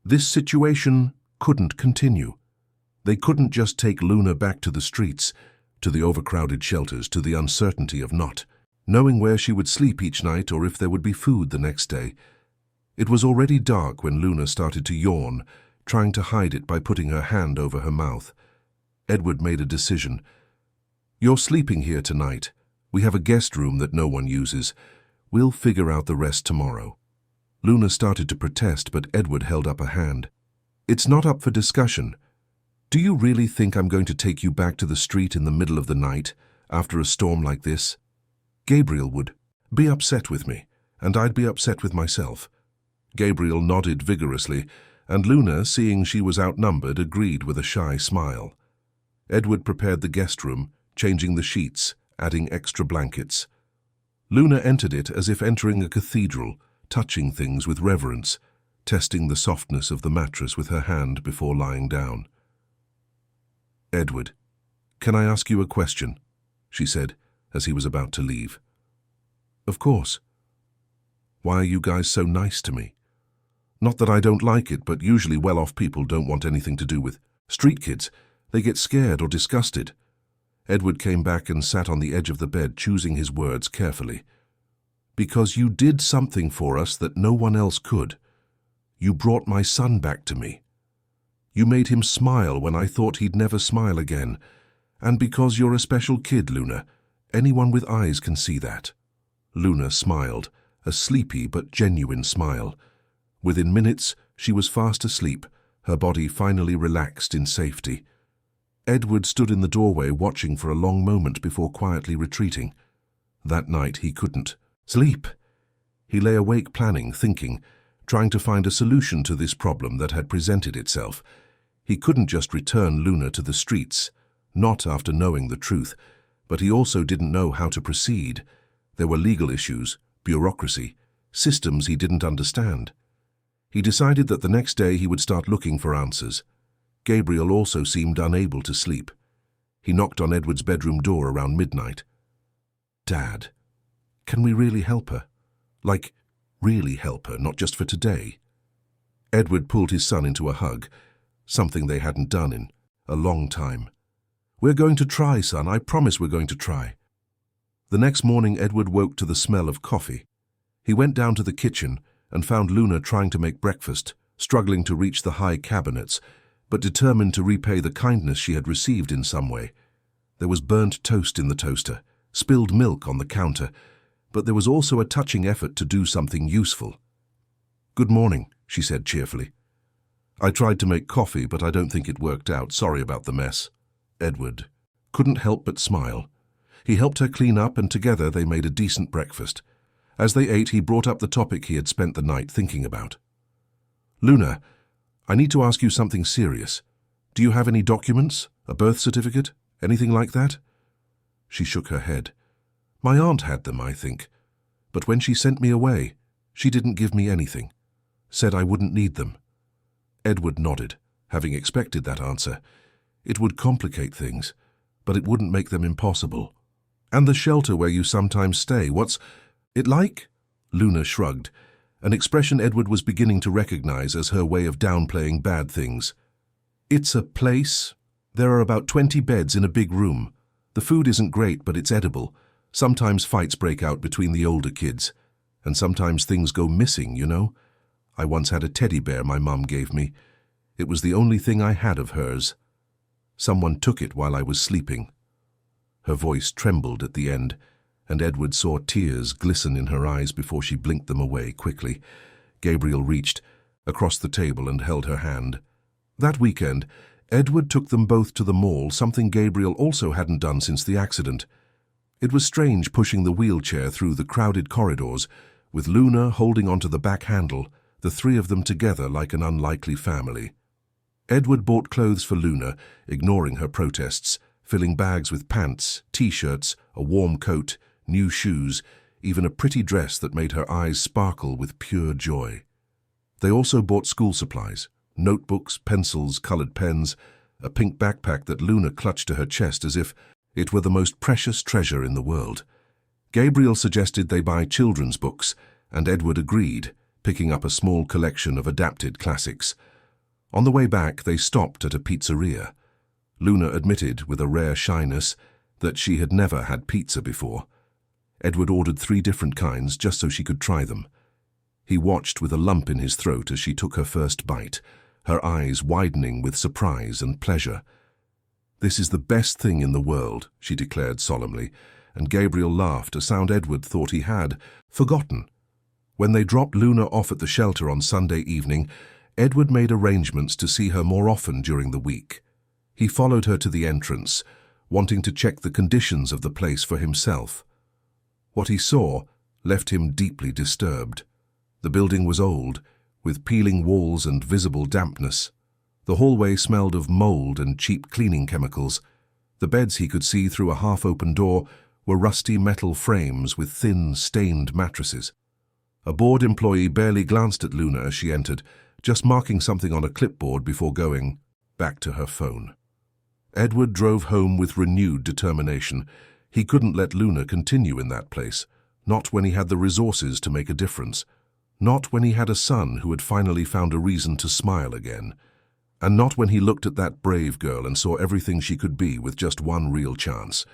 This situation couldn't continue. They couldn't just take Luna back to the streets, to the overcrowded shelters, to the uncertainty of not knowing where she would sleep each night or if there would be food the next day. It was already dark when Luna started to yawn, trying to hide it by putting her hand over her mouth. Edward made a decision. "You're sleeping here tonight. We have a guest room that no one uses. We'll figure out the rest tomorrow." Luna started to protest, but Edward held up a hand. "It's not up for discussion. Do you really think I'm going to take you back to the street in the middle of the night after a storm like this? Gabriel would be upset with me, and I'd be upset with myself." Gabriel nodded vigorously, and Luna, seeing she was outnumbered, agreed with a shy smile. Edward prepared the guest room, changing the sheets, adding extra blankets. Luna entered it as if entering a cathedral, touching things with reverence, testing the softness of the mattress with her hand before lying down. "Edward, can I ask you a question?" she said, as he was about to leave. "Of course." "Why are you guys so nice to me? Not that I don't like it, but usually well-off people don't want anything to do with street kids. They get scared or disgusted." Edward came back and sat on the edge of the bed, choosing his words carefully. "Because you did something for us that no one else could. You brought my son back to me. You made him smile when I thought he'd never smile again. And because you're a special kid, Luna, anyone with eyes can see that." Luna smiled, a sleepy but genuine smile. Within minutes, she was fast asleep, her body finally relaxed in safety. Edward stood in the doorway watching for a long moment before quietly retreating. That night he couldn't sleep. He lay awake planning, thinking, trying to find a solution to this problem that had presented itself. He couldn't just return Luna to the streets, not after knowing the truth, but he also didn't know how to proceed. There were legal issues, bureaucracy, systems he didn't understand. He decided that the next day he would start looking for answers. Gabriel also seemed unable to sleep. He knocked on Edward's bedroom door around midnight. "Dad, can we really help her? Like, really help her, not just for today?" Edward pulled his son into a hug, something they hadn't done in a long time. "We're going to try, son. I promise we're going to try." The next morning, Edward woke to the smell of coffee. He went down to the kitchen and found Luna trying to make breakfast, struggling to reach the high cabinets, but determined to repay the kindness she had received in some way. There was burnt toast in the toaster, spilled milk on the counter, but there was also a touching effort to do something useful. "Good morning," she said cheerfully. "I tried to make coffee, but I don't think it worked out. Sorry about the mess." Edward couldn't help but smile. He helped her clean up, and together they made a decent breakfast. As they ate, he brought up the topic he had spent the night thinking about. "Luna, I need to ask you something serious. Do you have any documents, a birth certificate, anything like that?" She shook her head. "My aunt had them, I think. But when she sent me away, she didn't give me anything. Said I wouldn't need them." Edward nodded, having expected that answer. It would complicate things, but it wouldn't make them impossible. "And the shelter where you sometimes stay, what's it like?" Luna shrugged, an expression Edward was beginning to recognize as her way of downplaying bad things. "It's a place. There are about 20 beds in a big room. The food isn't great, but it's edible. Sometimes fights break out between the older kids. And sometimes things go missing, you know. I once had a teddy bear my mum gave me. It was the only thing I had of hers. Someone took it while I was sleeping." Her voice trembled at the end, and Edward saw tears glisten in her eyes before she blinked them away quickly. Gabriel reached across the table and held her hand. That weekend, Edward took them both to the mall, something Gabriel also hadn't done since the accident. It was strange pushing the wheelchair through the crowded corridors, with Luna holding onto the back handle, the three of them together like an unlikely family. Edward bought clothes for Luna, ignoring her protests, filling bags with pants, t-shirts, a warm coat, new shoes, even a pretty dress that made her eyes sparkle with pure joy. They also bought school supplies, notebooks, pencils, colored pens, a pink backpack that Luna clutched to her chest as if it were the most precious treasure in the world. Gabriel suggested they buy children's books, and Edward agreed, picking up a small collection of adapted classics. On the way back, they stopped at a pizzeria. Luna admitted, with a rare shyness, that she had never had pizza before. Edward ordered 3 different kinds just so she could try them. He watched with a lump in his throat as she took her first bite, her eyes widening with surprise and pleasure. "This is the best thing in the world," she declared solemnly, and Gabriel laughed, a sound Edward thought he had forgotten. When they dropped Luna off at the shelter on Sunday evening, Edward made arrangements to see her more often during the week. He followed her to the entrance, wanting to check the conditions of the place for himself. What he saw left him deeply disturbed. The building was old, with peeling walls and visible dampness. The hallway smelled of mold and cheap cleaning chemicals. The beds he could see through a half-open door were rusty metal frames with thin, stained mattresses. A bored employee barely glanced at Luna as she entered, just marking something on a clipboard before going back to her phone. Edward drove home with renewed determination. He couldn't let Luna continue in that place, not when he had the resources to make a difference, not when he had a son who had finally found a reason to smile again, and not when he looked at that brave girl and saw everything she could be with just one real chance.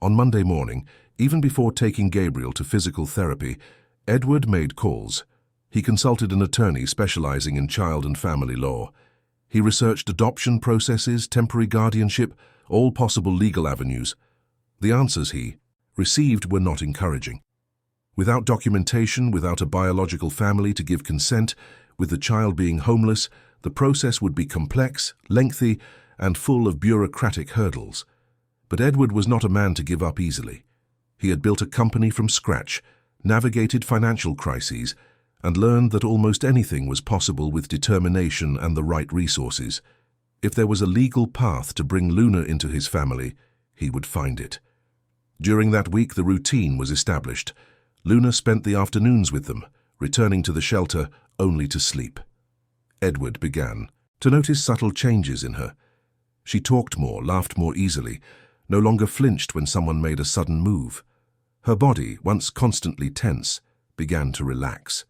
On Monday morning, even before taking Gabriel to physical therapy, Edward made calls. He consulted an attorney specializing in child and family law. He researched adoption processes, temporary guardianship, all possible legal avenues. The answers he received were not encouraging. Without documentation, without a biological family to give consent, with the child being homeless, the process would be complex, lengthy, and full of bureaucratic hurdles. But Edward was not a man to give up easily. He had built a company from scratch, navigated financial crises, and learned that almost anything was possible with determination and the right resources. If there was a legal path to bring Luna into his family, he would find it. During that week, the routine was established. Luna spent the afternoons with them, returning to the shelter only to sleep. Edward began to notice subtle changes in her. She talked more, laughed more easily, no longer flinched when someone made a sudden move. Her body, once constantly tense, began to relax.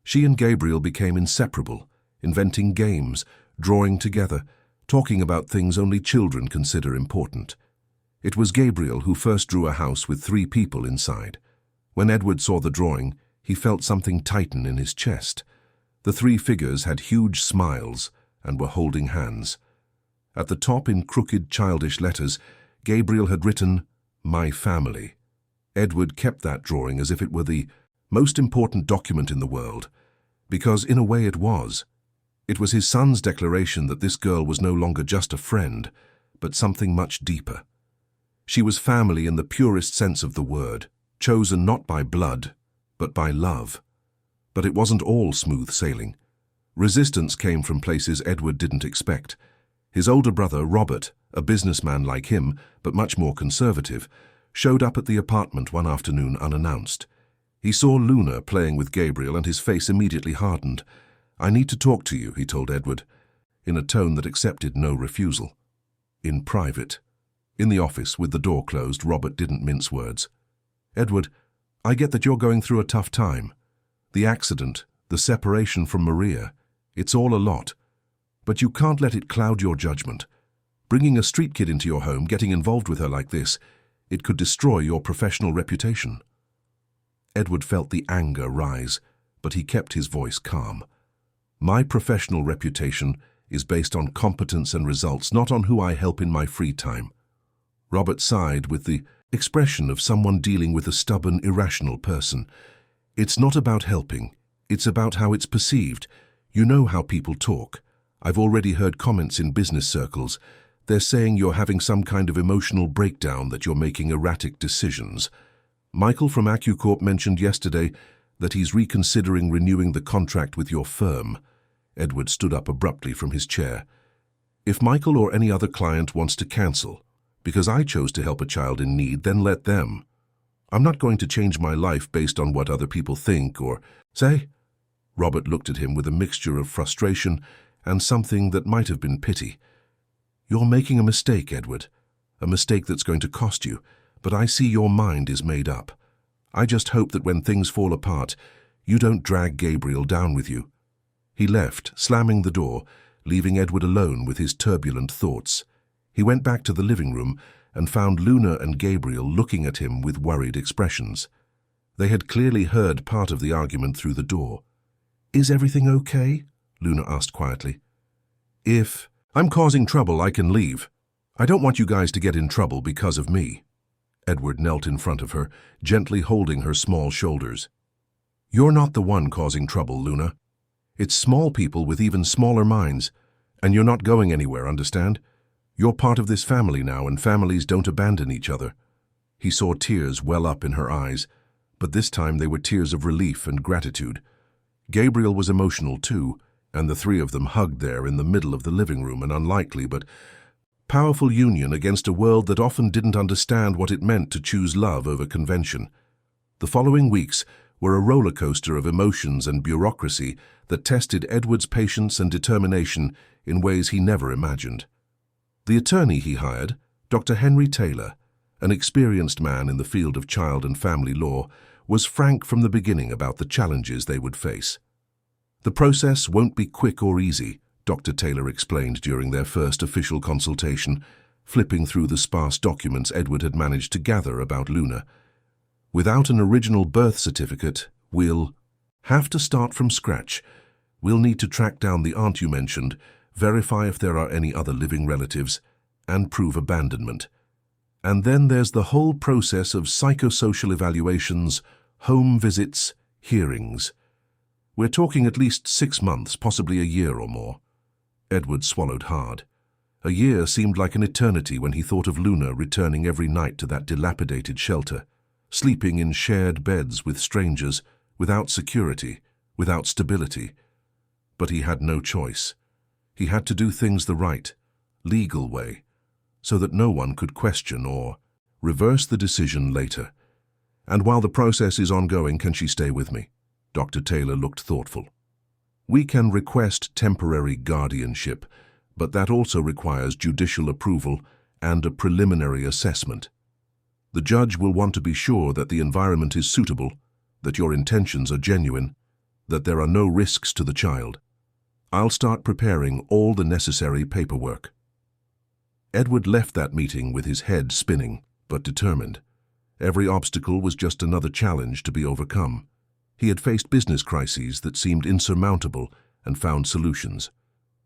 She and Gabriel became inseparable, inventing games, drawing together, talking about things only children consider important. It was Gabriel who first drew a house with 3 people inside. When Edward saw the drawing, he felt something tighten in his chest. The 3 figures had huge smiles and were holding hands. At the top, in crooked, childish letters, Gabriel had written, "My family." Edward kept that drawing as if it were the most important document in the world, because in a way it was. It was his son's declaration that this girl was no longer just a friend, but something much deeper. She was family in the purest sense of the word, chosen not by blood, but by love. But it wasn't all smooth sailing. Resistance came from places Edward didn't expect. His older brother, Robert, a businessman like him, but much more conservative, showed up at the apartment one afternoon unannounced. He saw Luna playing with Gabriel and his face immediately hardened. "I need to talk to you," he told Edward, in a tone that accepted no refusal. In private. In the office, with the door closed, Robert didn't mince words. "Edward, I get that you're going through a tough time. The accident, the separation from Maria, it's all a lot. But you can't let it cloud your judgment. Bringing a street kid into your home, getting involved with her like this, it could destroy your professional reputation." Edward felt the anger rise, but he kept his voice calm. "My professional reputation is based on competence and results, not on who I help in my free time." Robert sighed with the expression of someone dealing with a stubborn, irrational person. "It's not about helping. It's about how it's perceived. You know how people talk. I've already heard comments in business circles. They're saying you're having some kind of emotional breakdown, that you're making erratic decisions. Michael from AccuCorp mentioned yesterday that he's reconsidering renewing the contract with your firm." Edward stood up abruptly from his chair. "If Michael or any other client wants to cancel, because I chose to help a child in need, then let them. I'm not going to change my life based on what other people think or say." Robert looked at him with a mixture of frustration and something that might have been pity. "You're making a mistake, Edward. A mistake that's going to cost you, but I see your mind is made up. I just hope that when things fall apart, you don't drag Gabriel down with you." He left, slamming the door, leaving Edward alone with his turbulent thoughts. He went back to the living room and found Luna and Gabriel looking at him with worried expressions. They had clearly heard part of the argument through the door. "Is everything okay?" Luna asked quietly. If I'm causing trouble, I can leave. I don't want you guys to get in trouble because of me. Edward knelt in front of her, gently holding her small shoulders. You're not the one causing trouble, Luna. It's small people with even smaller minds, and you're not going anywhere, understand? You're part of this family now, and families don't abandon each other. He saw tears well up in her eyes, but this time they were tears of relief and gratitude. Gabriel was emotional too, and the three of them hugged there in the middle of the living room, an unlikely but powerful union against a world that often didn't understand what it meant to choose love over convention. The following weeks were a roller coaster of emotions and bureaucracy that tested Edward's patience and determination in ways he never imagined. The attorney he hired, Dr. Henry Taylor, an experienced man in the field of child and family law, was frank from the beginning about the challenges they would face. The process won't be quick or easy, Dr. Taylor explained during their first official consultation, flipping through the sparse documents Edward had managed to gather about Luna. Without an original birth certificate, we'll have to start from scratch. We'll need to track down the aunt you mentioned, verify if there are any other living relatives, and prove abandonment. And then there's the whole process of psychosocial evaluations, home visits, hearings. We're talking at least 6 months, possibly a year or more. Edward swallowed hard. A year seemed like an eternity when he thought of Luna returning every night to that dilapidated shelter, sleeping in shared beds with strangers, without security, without stability. But he had no choice. He had to do things the right, legal way, so that no one could question or reverse the decision later. And while the process is ongoing, can she stay with me? Dr. Taylor looked thoughtful. We can request temporary guardianship, but that also requires judicial approval and a preliminary assessment. The judge will want to be sure that the environment is suitable, that your intentions are genuine, that there are no risks to the child. I'll start preparing all the necessary paperwork. Edward left that meeting with his head spinning, but determined. Every obstacle was just another challenge to be overcome. He had faced business crises that seemed insurmountable and found solutions.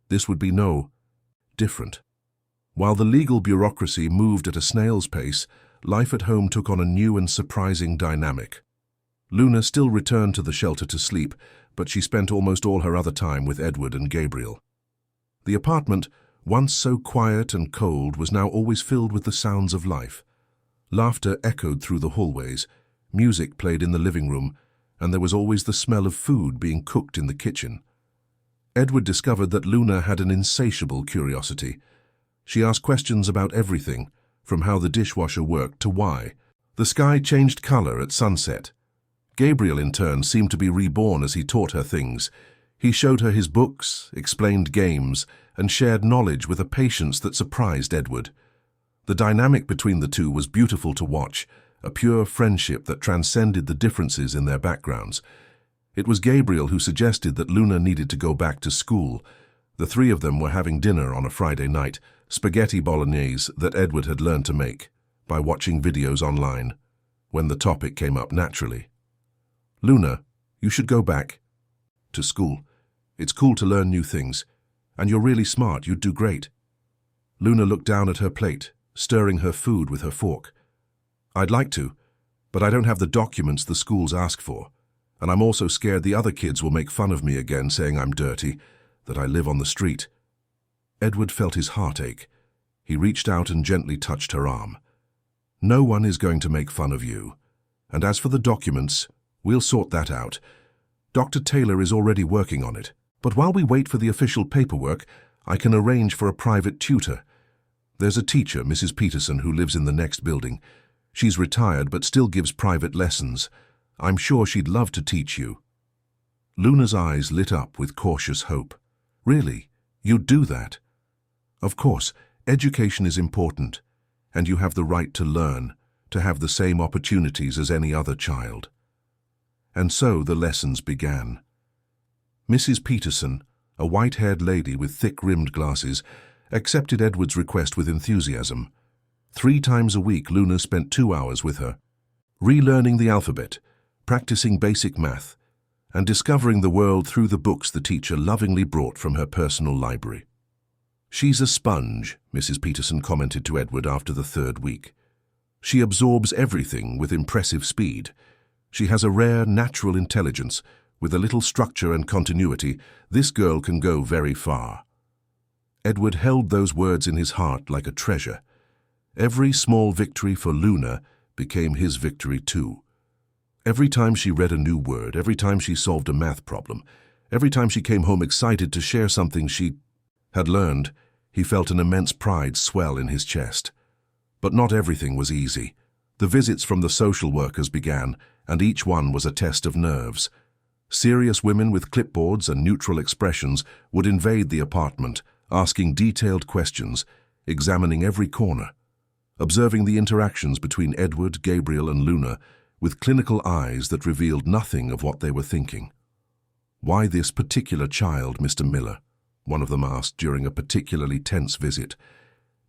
This would be no different. While the legal bureaucracy moved at a snail's pace, life at home took on a new and surprising dynamic. Luna still returned to the shelter to sleep, but she spent almost all her other time with Edward and Gabriel. The apartment, once so quiet and cold, was now always filled with the sounds of life. Laughter echoed through the hallways, music played in the living room, and there was always the smell of food being cooked in the kitchen. Edward discovered that Luna had an insatiable curiosity. She asked questions about everything, from how the dishwasher worked to why the sky changed color at sunset. Gabriel, in turn, seemed to be reborn as he taught her things. He showed her his books, explained games, and shared knowledge with a patience that surprised Edward. The dynamic between the two was beautiful to watch, a pure friendship that transcended the differences in their backgrounds. It was Gabriel who suggested that Luna needed to go back to school. The three of them were having dinner on a Friday night, spaghetti bolognese that Edward had learned to make by watching videos online, when the topic came up naturally. Luna, you should go back to school. It's cool to learn new things, and you're really smart. You'd do great. Luna looked down at her plate, stirring her food with her fork. I'd like to, but I don't have the documents the schools ask for, and I'm also scared the other kids will make fun of me again, saying I'm dirty, that I live on the street. Edward felt his heart ache. He reached out and gently touched her arm. No one is going to make fun of you. And as for the documents, we'll sort that out. Dr. Taylor is already working on it. But while we wait for the official paperwork, I can arrange for a private tutor. There's a teacher, Mrs. Peterson, who lives in the next building. She's retired but still gives private lessons. I'm sure she'd love to teach you. Luna's eyes lit up with cautious hope. Really? You'd do that? Of course, education is important, and you have the right to learn, to have the same opportunities as any other child. And so the lessons began. Mrs. Peterson, a white-haired lady with thick-rimmed glasses, accepted Edward's request with enthusiasm. 3 times a week, Luna spent 2 hours with her, relearning the alphabet, practicing basic math, and discovering the world through the books the teacher lovingly brought from her personal library. "She's a sponge," Mrs. Peterson commented to Edward after the 3rd week. "She absorbs everything with impressive speed. She has a rare natural intelligence. With a little structure and continuity, this girl can go very far." Edward held those words in his heart like a treasure. Every small victory for Luna became his victory too. Every time she read a new word, every time she solved a math problem, every time she came home excited to share something she had learned, he felt an immense pride swell in his chest. But not everything was easy. The visits from the social workers began, and each one was a test of nerves. Serious women with clipboards and neutral expressions would invade the apartment, asking detailed questions, examining every corner, observing the interactions between Edward, Gabriel, and Luna with clinical eyes that revealed nothing of what they were thinking. "Why this particular child, Mr. Miller?" one of them asked during a particularly tense visit.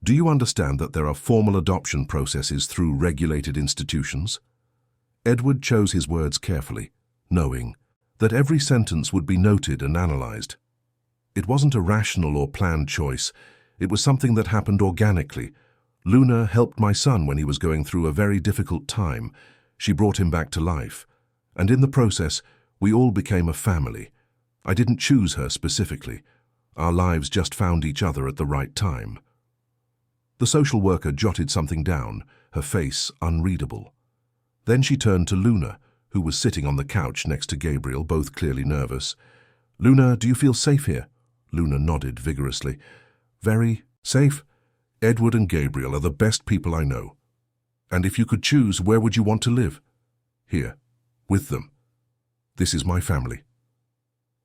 "Do you understand that there are formal adoption processes through regulated institutions?" Edward chose his words carefully, knowing that every sentence would be noted and analyzed. It wasn't a rational or planned choice. It was something that happened organically. Luna helped my son when he was going through a very difficult time. She brought him back to life. And in the process, we all became a family. I didn't choose her specifically. Our lives just found each other at the right time. The social worker jotted something down, her face unreadable. Then she turned to Luna, who was sitting on the couch next to Gabriel, both clearly nervous. "Luna, do you feel safe here?" Luna nodded vigorously. "Very safe? Edward and Gabriel are the best people I know. And if you could choose, where would you want to live?" "Here, with them. This is my family."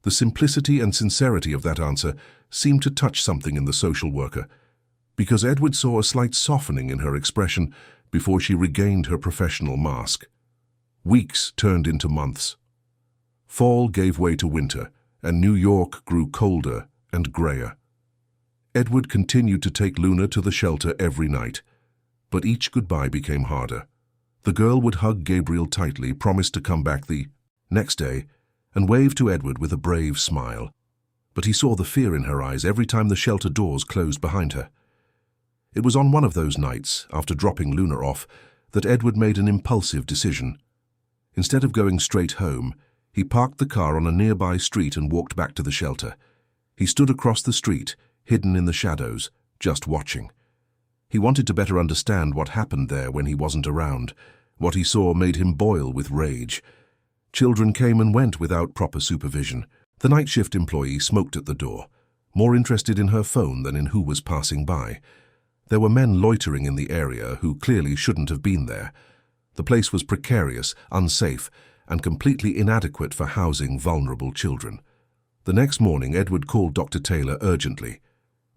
The simplicity and sincerity of that answer seemed to touch something in the social worker, because Edward saw a slight softening in her expression before she regained her professional mask. Weeks turned into months. Fall gave way to winter, and New York grew colder and grayer. Edward continued to take Luna to the shelter every night, but each goodbye became harder. The girl would hug Gabriel tightly, promise to come back the next day, and wave to Edward with a brave smile. But he saw the fear in her eyes every time the shelter doors closed behind her. It was on one of those nights, after dropping Luna off, that Edward made an impulsive decision. Instead of going straight home, he parked the car on a nearby street and walked back to the shelter. He stood across the street, hidden in the shadows, just watching. He wanted to better understand what happened there when he wasn't around. What he saw made him boil with rage. Children came and went without proper supervision. The night shift employee smoked at the door, more interested in her phone than in who was passing by. There were men loitering in the area who clearly shouldn't have been there. The place was precarious, unsafe, and completely inadequate for housing vulnerable children. The next morning, Edward called Dr. Taylor urgently.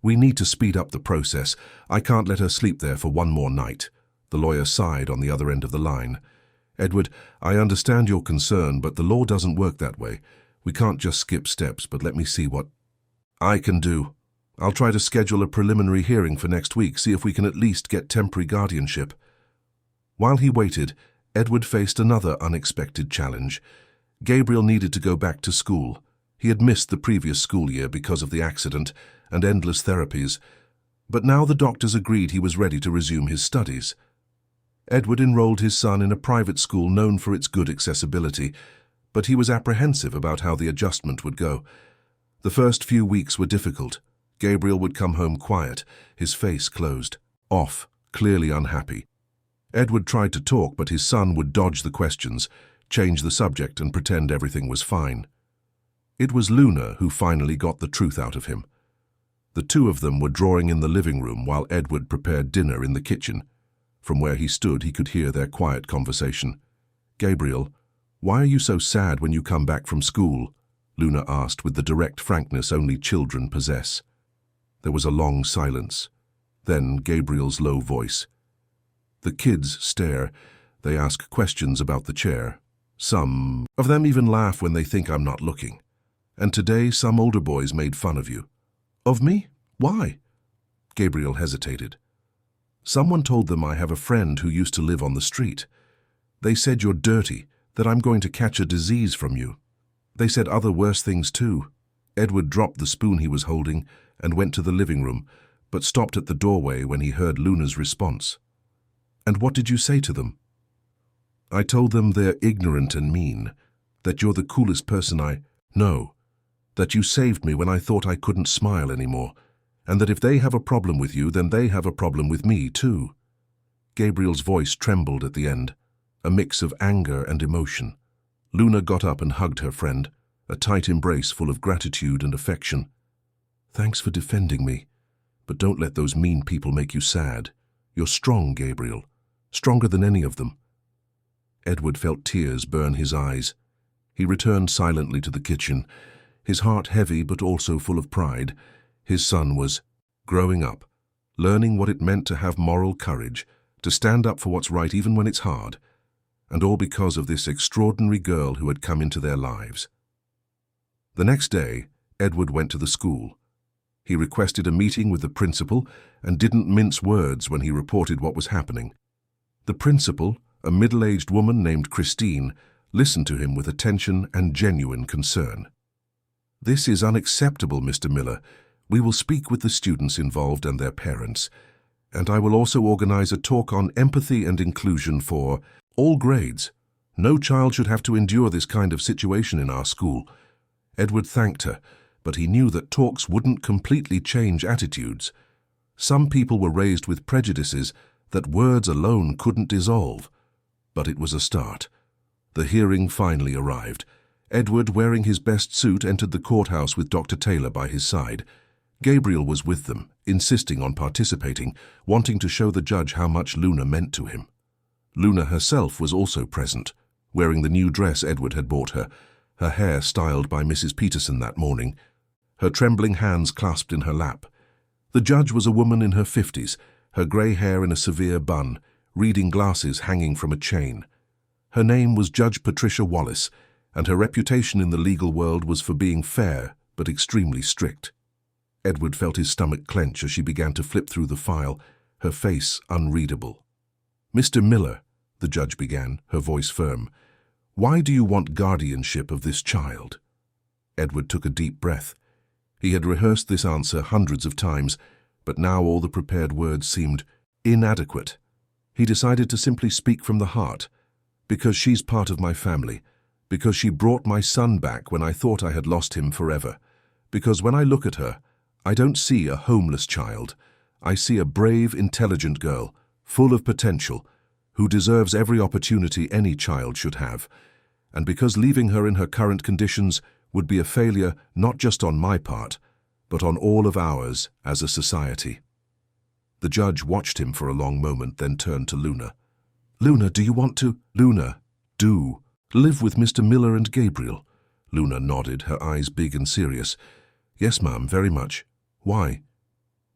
"We need to speed up the process. I can't let her sleep there for one more night." The lawyer sighed on the other end of the line. "Edward, I understand your concern, but the law doesn't work that way. We can't just skip steps, but let me see what I can do. I'll try to schedule a preliminary hearing for next week, see if we can at least get temporary guardianship." While he waited, Edward faced another unexpected challenge. Gabriel needed to go back to school. He had missed the previous school year because of the accident and endless therapies, but now the doctors agreed he was ready to resume his studies. Edward enrolled his son in a private school known for its good accessibility, but he was apprehensive about how the adjustment would go. The first few weeks were difficult. Gabriel would come home quiet, his face closed, off, clearly unhappy. Edward tried to talk, but his son would dodge the questions, change the subject, and pretend everything was fine. It was Luna who finally got the truth out of him. The two of them were drawing in the living room while Edward prepared dinner in the kitchen. From where he stood, he could hear their quiet conversation. "Gabriel, why are you so sad when you come back from school?" Luna asked with the direct frankness only children possess. There was a long silence. Then Gabriel's low voice. "The kids stare. They ask questions about the chair. Some of them even laugh when they think I'm not looking. And today some older boys made fun of you." "Of me? Why?" Gabriel hesitated. "Someone told them I have a friend who used to live on the street. They said you're dirty, that I'm going to catch a disease from you. They said other worse things too." Edward dropped the spoon he was holding and went to the living room, but stopped at the doorway when he heard Luna's response. "And what did you say to them?" "I told them they're ignorant and mean, that you're the coolest person I know, that you saved me when I thought I couldn't smile anymore, and that if they have a problem with you, then they have a problem with me too." Gabriel's voice trembled at the end, a mix of anger and emotion. Luna got up and hugged her friend, a tight embrace full of gratitude and affection. "Thanks for defending me, but don't let those mean people make you sad. You're strong, Gabriel, stronger than any of them." Edward felt tears burn his eyes. He returned silently to the kitchen, his heart heavy but also full of pride. His son was growing up, learning what it meant to have moral courage, to stand up for what's right even when it's hard, and all because of this extraordinary girl who had come into their lives. The next day, Edward went to the school. He requested a meeting with the principal and didn't mince words when he reported what was happening. The principal, a middle-aged woman named Christine, listened to him with attention and genuine concern. "This is unacceptable, Mr. Miller. We will speak with the students involved and their parents, and I will also organize a talk on empathy and inclusion for all grades. No child should have to endure this kind of situation in our school." Edward thanked her, but he knew that talks wouldn't completely change attitudes. Some people were raised with prejudices that words alone couldn't dissolve. But it was a start. The hearing finally arrived. Edward, wearing his best suit, entered the courthouse with Dr. Taylor by his side. Gabriel was with them, insisting on participating, wanting to show the judge how much Luna meant to him. Luna herself was also present, wearing the new dress Edward had bought her, her hair styled by Mrs. Peterson that morning, her trembling hands clasped in her lap. The judge was a woman in her 50s, her grey hair in a severe bun, reading glasses hanging from a chain. Her name was Judge Patricia Wallace, and her reputation in the legal world was for being fair but extremely strict. Edward felt his stomach clench as she began to flip through the file, her face unreadable. "Mr. Miller," the judge began, her voice firm, "why do you want guardianship of this child?" Edward took a deep breath. He had rehearsed this answer hundreds of times, but now all the prepared words seemed inadequate. He decided to simply speak from the heart. "Because she's part of my family. Because she brought my son back when I thought I had lost him forever. Because when I look at her, I don't see a homeless child. I see a brave, intelligent girl, full of potential, who deserves every opportunity any child should have. And because leaving her in her current conditions would be a failure not just on my part, but on all of ours as a society." The judge watched him for a long moment, then turned to Luna. "Luna, do you want to—" "Luna, do. Live with Mr. Miller and Gabriel." Luna nodded, her eyes big and serious. "Yes, ma'am, very much." "Why?"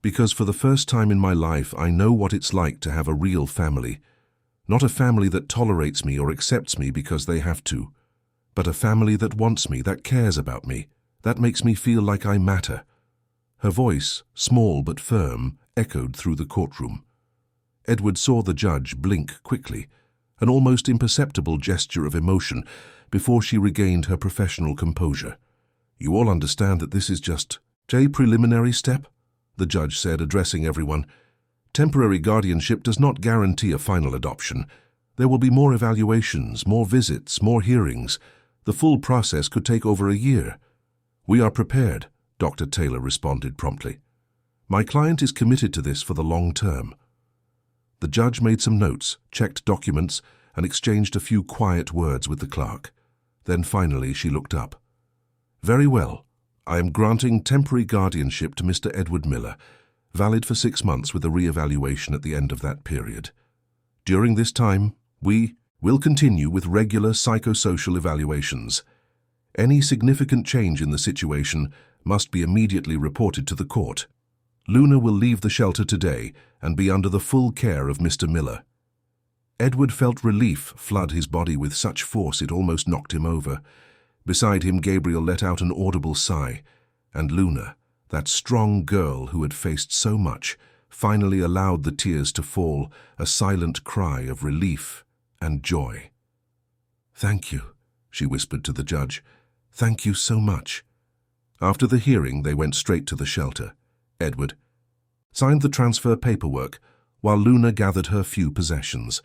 "Because for the first time in my life I know what it's like to have a real family. Not a family that tolerates me or accepts me because they have to, but a family that wants me, that cares about me, that makes me feel like I matter." Her voice, small but firm, echoed through the courtroom. Edward saw the judge blink quickly, an almost imperceptible gesture of emotion, before she regained her professional composure. "You all understand that this is just a preliminary step?" the judge said, addressing everyone. "Temporary guardianship does not guarantee a final adoption. There will be more evaluations, more visits, more hearings. The full process could take over a year." "We are prepared," Dr. Taylor responded promptly. "My client is committed to this for the long term." The judge made some notes, checked documents, and exchanged a few quiet words with the clerk. Then finally she looked up. "Very well. I am granting temporary guardianship to Mr. Edward Miller, valid for 6 months with a re-evaluation at the end of that period. During this time, we will continue with regular psychosocial evaluations. Any significant change in the situation must be immediately reported to the court. Luna will leave the shelter today and be under the full care of Mr. Miller." Edward felt relief flood his body with such force it almost knocked him over. Beside him, Gabriel let out an audible sigh, and Luna, that strong girl who had faced so much, finally allowed the tears to fall, a silent cry of relief and joy. "Thank you," she whispered to the judge. "Thank you so much." After the hearing, they went straight to the shelter. Edward signed the transfer paperwork while Luna gathered her few possessions.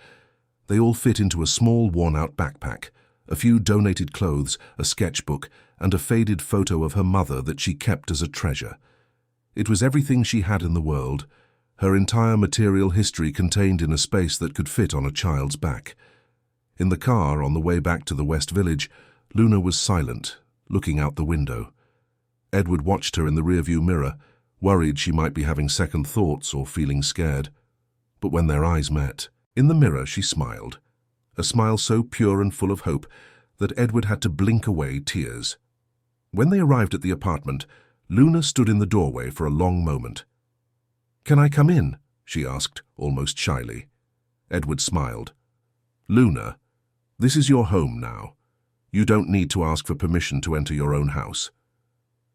They all fit into a small, worn-out backpack, a few donated clothes, a sketchbook, and a faded photo of her mother that she kept as a treasure. It was everything she had in the world, her entire material history contained in a space that could fit on a child's back. In the car, on the way back to the West Village, Luna was silent, looking out the window. Edward watched her in the rearview mirror, worried she might be having second thoughts or feeling scared. But when their eyes met, in the mirror she smiled, a smile so pure and full of hope that Edward had to blink away tears. When they arrived at the apartment, Luna stood in the doorway for a long moment. "Can I come in?" she asked, almost shyly. Edward smiled. "Luna, this is your home now. You don't need to ask for permission to enter your own house."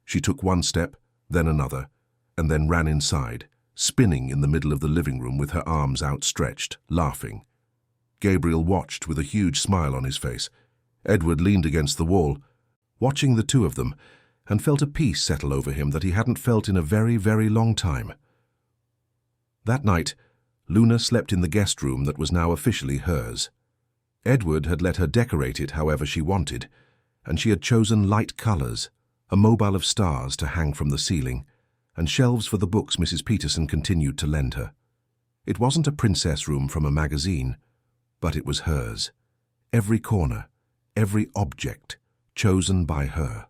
She took one step, then another, and then ran inside, spinning in the middle of the living room with her arms outstretched, laughing. Gabriel watched with a huge smile on his face. Edward leaned against the wall, watching the two of them, and felt a peace settle over him that he hadn't felt in a very, very long time. That night, Luna slept in the guest room that was now officially hers. Edward had let her decorate it however she wanted, and she had chosen light colors, a mobile of stars to hang from the ceiling, and shelves for the books Mrs. Peterson continued to lend her. It wasn't a princess room from a magazine, but it was hers. Every corner, every object, chosen by her.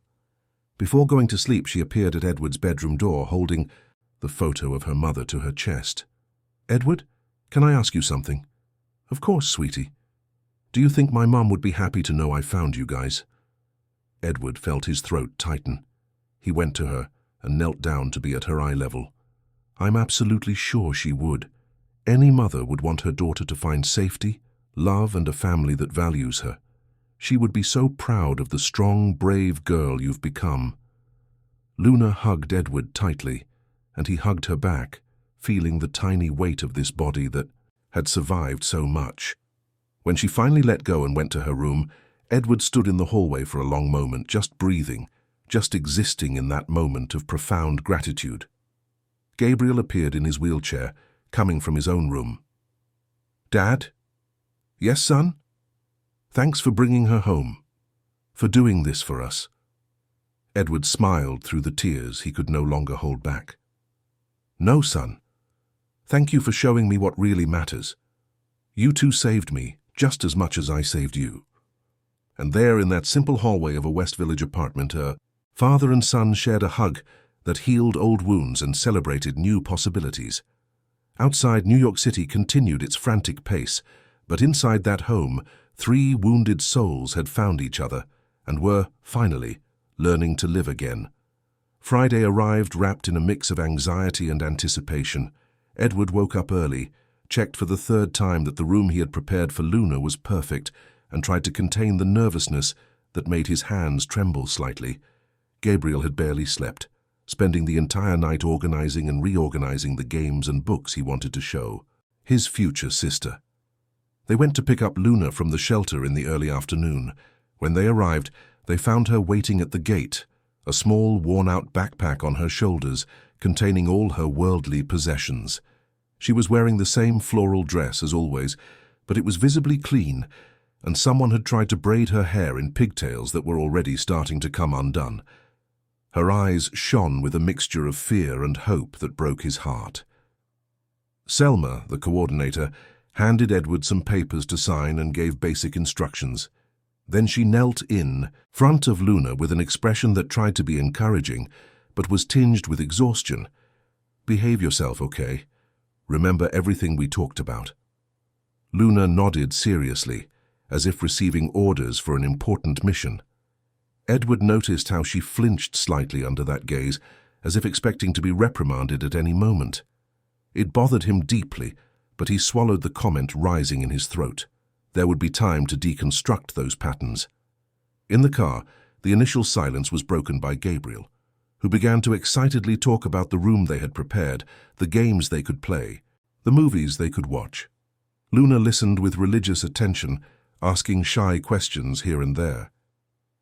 Before going to sleep, she appeared at Edward's bedroom door, holding the photo of her mother to her chest. "Edward, can I ask you something?" "Of course, sweetie." "Do you think my mum would be happy to know I found you guys?" Edward felt his throat tighten. He went to her and knelt down to be at her eye level. "I'm absolutely sure she would. Any mother would want her daughter to find safety, love, and a family that values her. She would be so proud of the strong, brave girl you've become." Luna hugged Edward tightly, and he hugged her back, feeling the tiny weight of this body that had survived so much. When she finally let go and went to her room, Edward stood in the hallway for a long moment, just breathing, just existing in that moment of profound gratitude. Gabriel appeared in his wheelchair, coming from his own room. "Dad?" "Yes, son?" "Thanks for bringing her home, for doing this for us." Edward smiled through the tears he could no longer hold back. "No, son. Thank you for showing me what really matters. You two saved me just as much as I saved you." And there in that simple hallway of a West Village apartment, father and son shared a hug that healed old wounds and celebrated new possibilities. Outside, New York City continued its frantic pace, but inside that home, 3 wounded souls had found each other and were, finally, learning to live again. Friday arrived wrapped in a mix of anxiety and anticipation. Edward woke up early, checked for the 3rd time that the room he had prepared for Luna was perfect, and tried to contain the nervousness that made his hands tremble slightly. Gabriel had barely slept, spending the entire night organizing and reorganizing the games and books he wanted to show his future sister. They went to pick up Luna from the shelter in the early afternoon. When they arrived, they found her waiting at the gate, a small, worn-out backpack on her shoulders containing all her worldly possessions. She was wearing the same floral dress as always, but it was visibly clean, and someone had tried to braid her hair in pigtails that were already starting to come undone. Her eyes shone with a mixture of fear and hope that broke his heart. Selma, the coordinator, handed Edward some papers to sign and gave basic instructions. Then she knelt in front of Luna with an expression that tried to be encouraging, but was tinged with exhaustion. "Behave yourself, okay? Remember everything we talked about." Luna nodded seriously, as if receiving orders for an important mission. Edward noticed how she flinched slightly under that gaze, as if expecting to be reprimanded at any moment. It bothered him deeply, but he swallowed the comment rising in his throat. There would be time to deconstruct those patterns. In the car, the initial silence was broken by Gabriel, who began to excitedly talk about the room they had prepared, the games they could play, the movies they could watch. Luna listened with religious attention, asking shy questions here and there.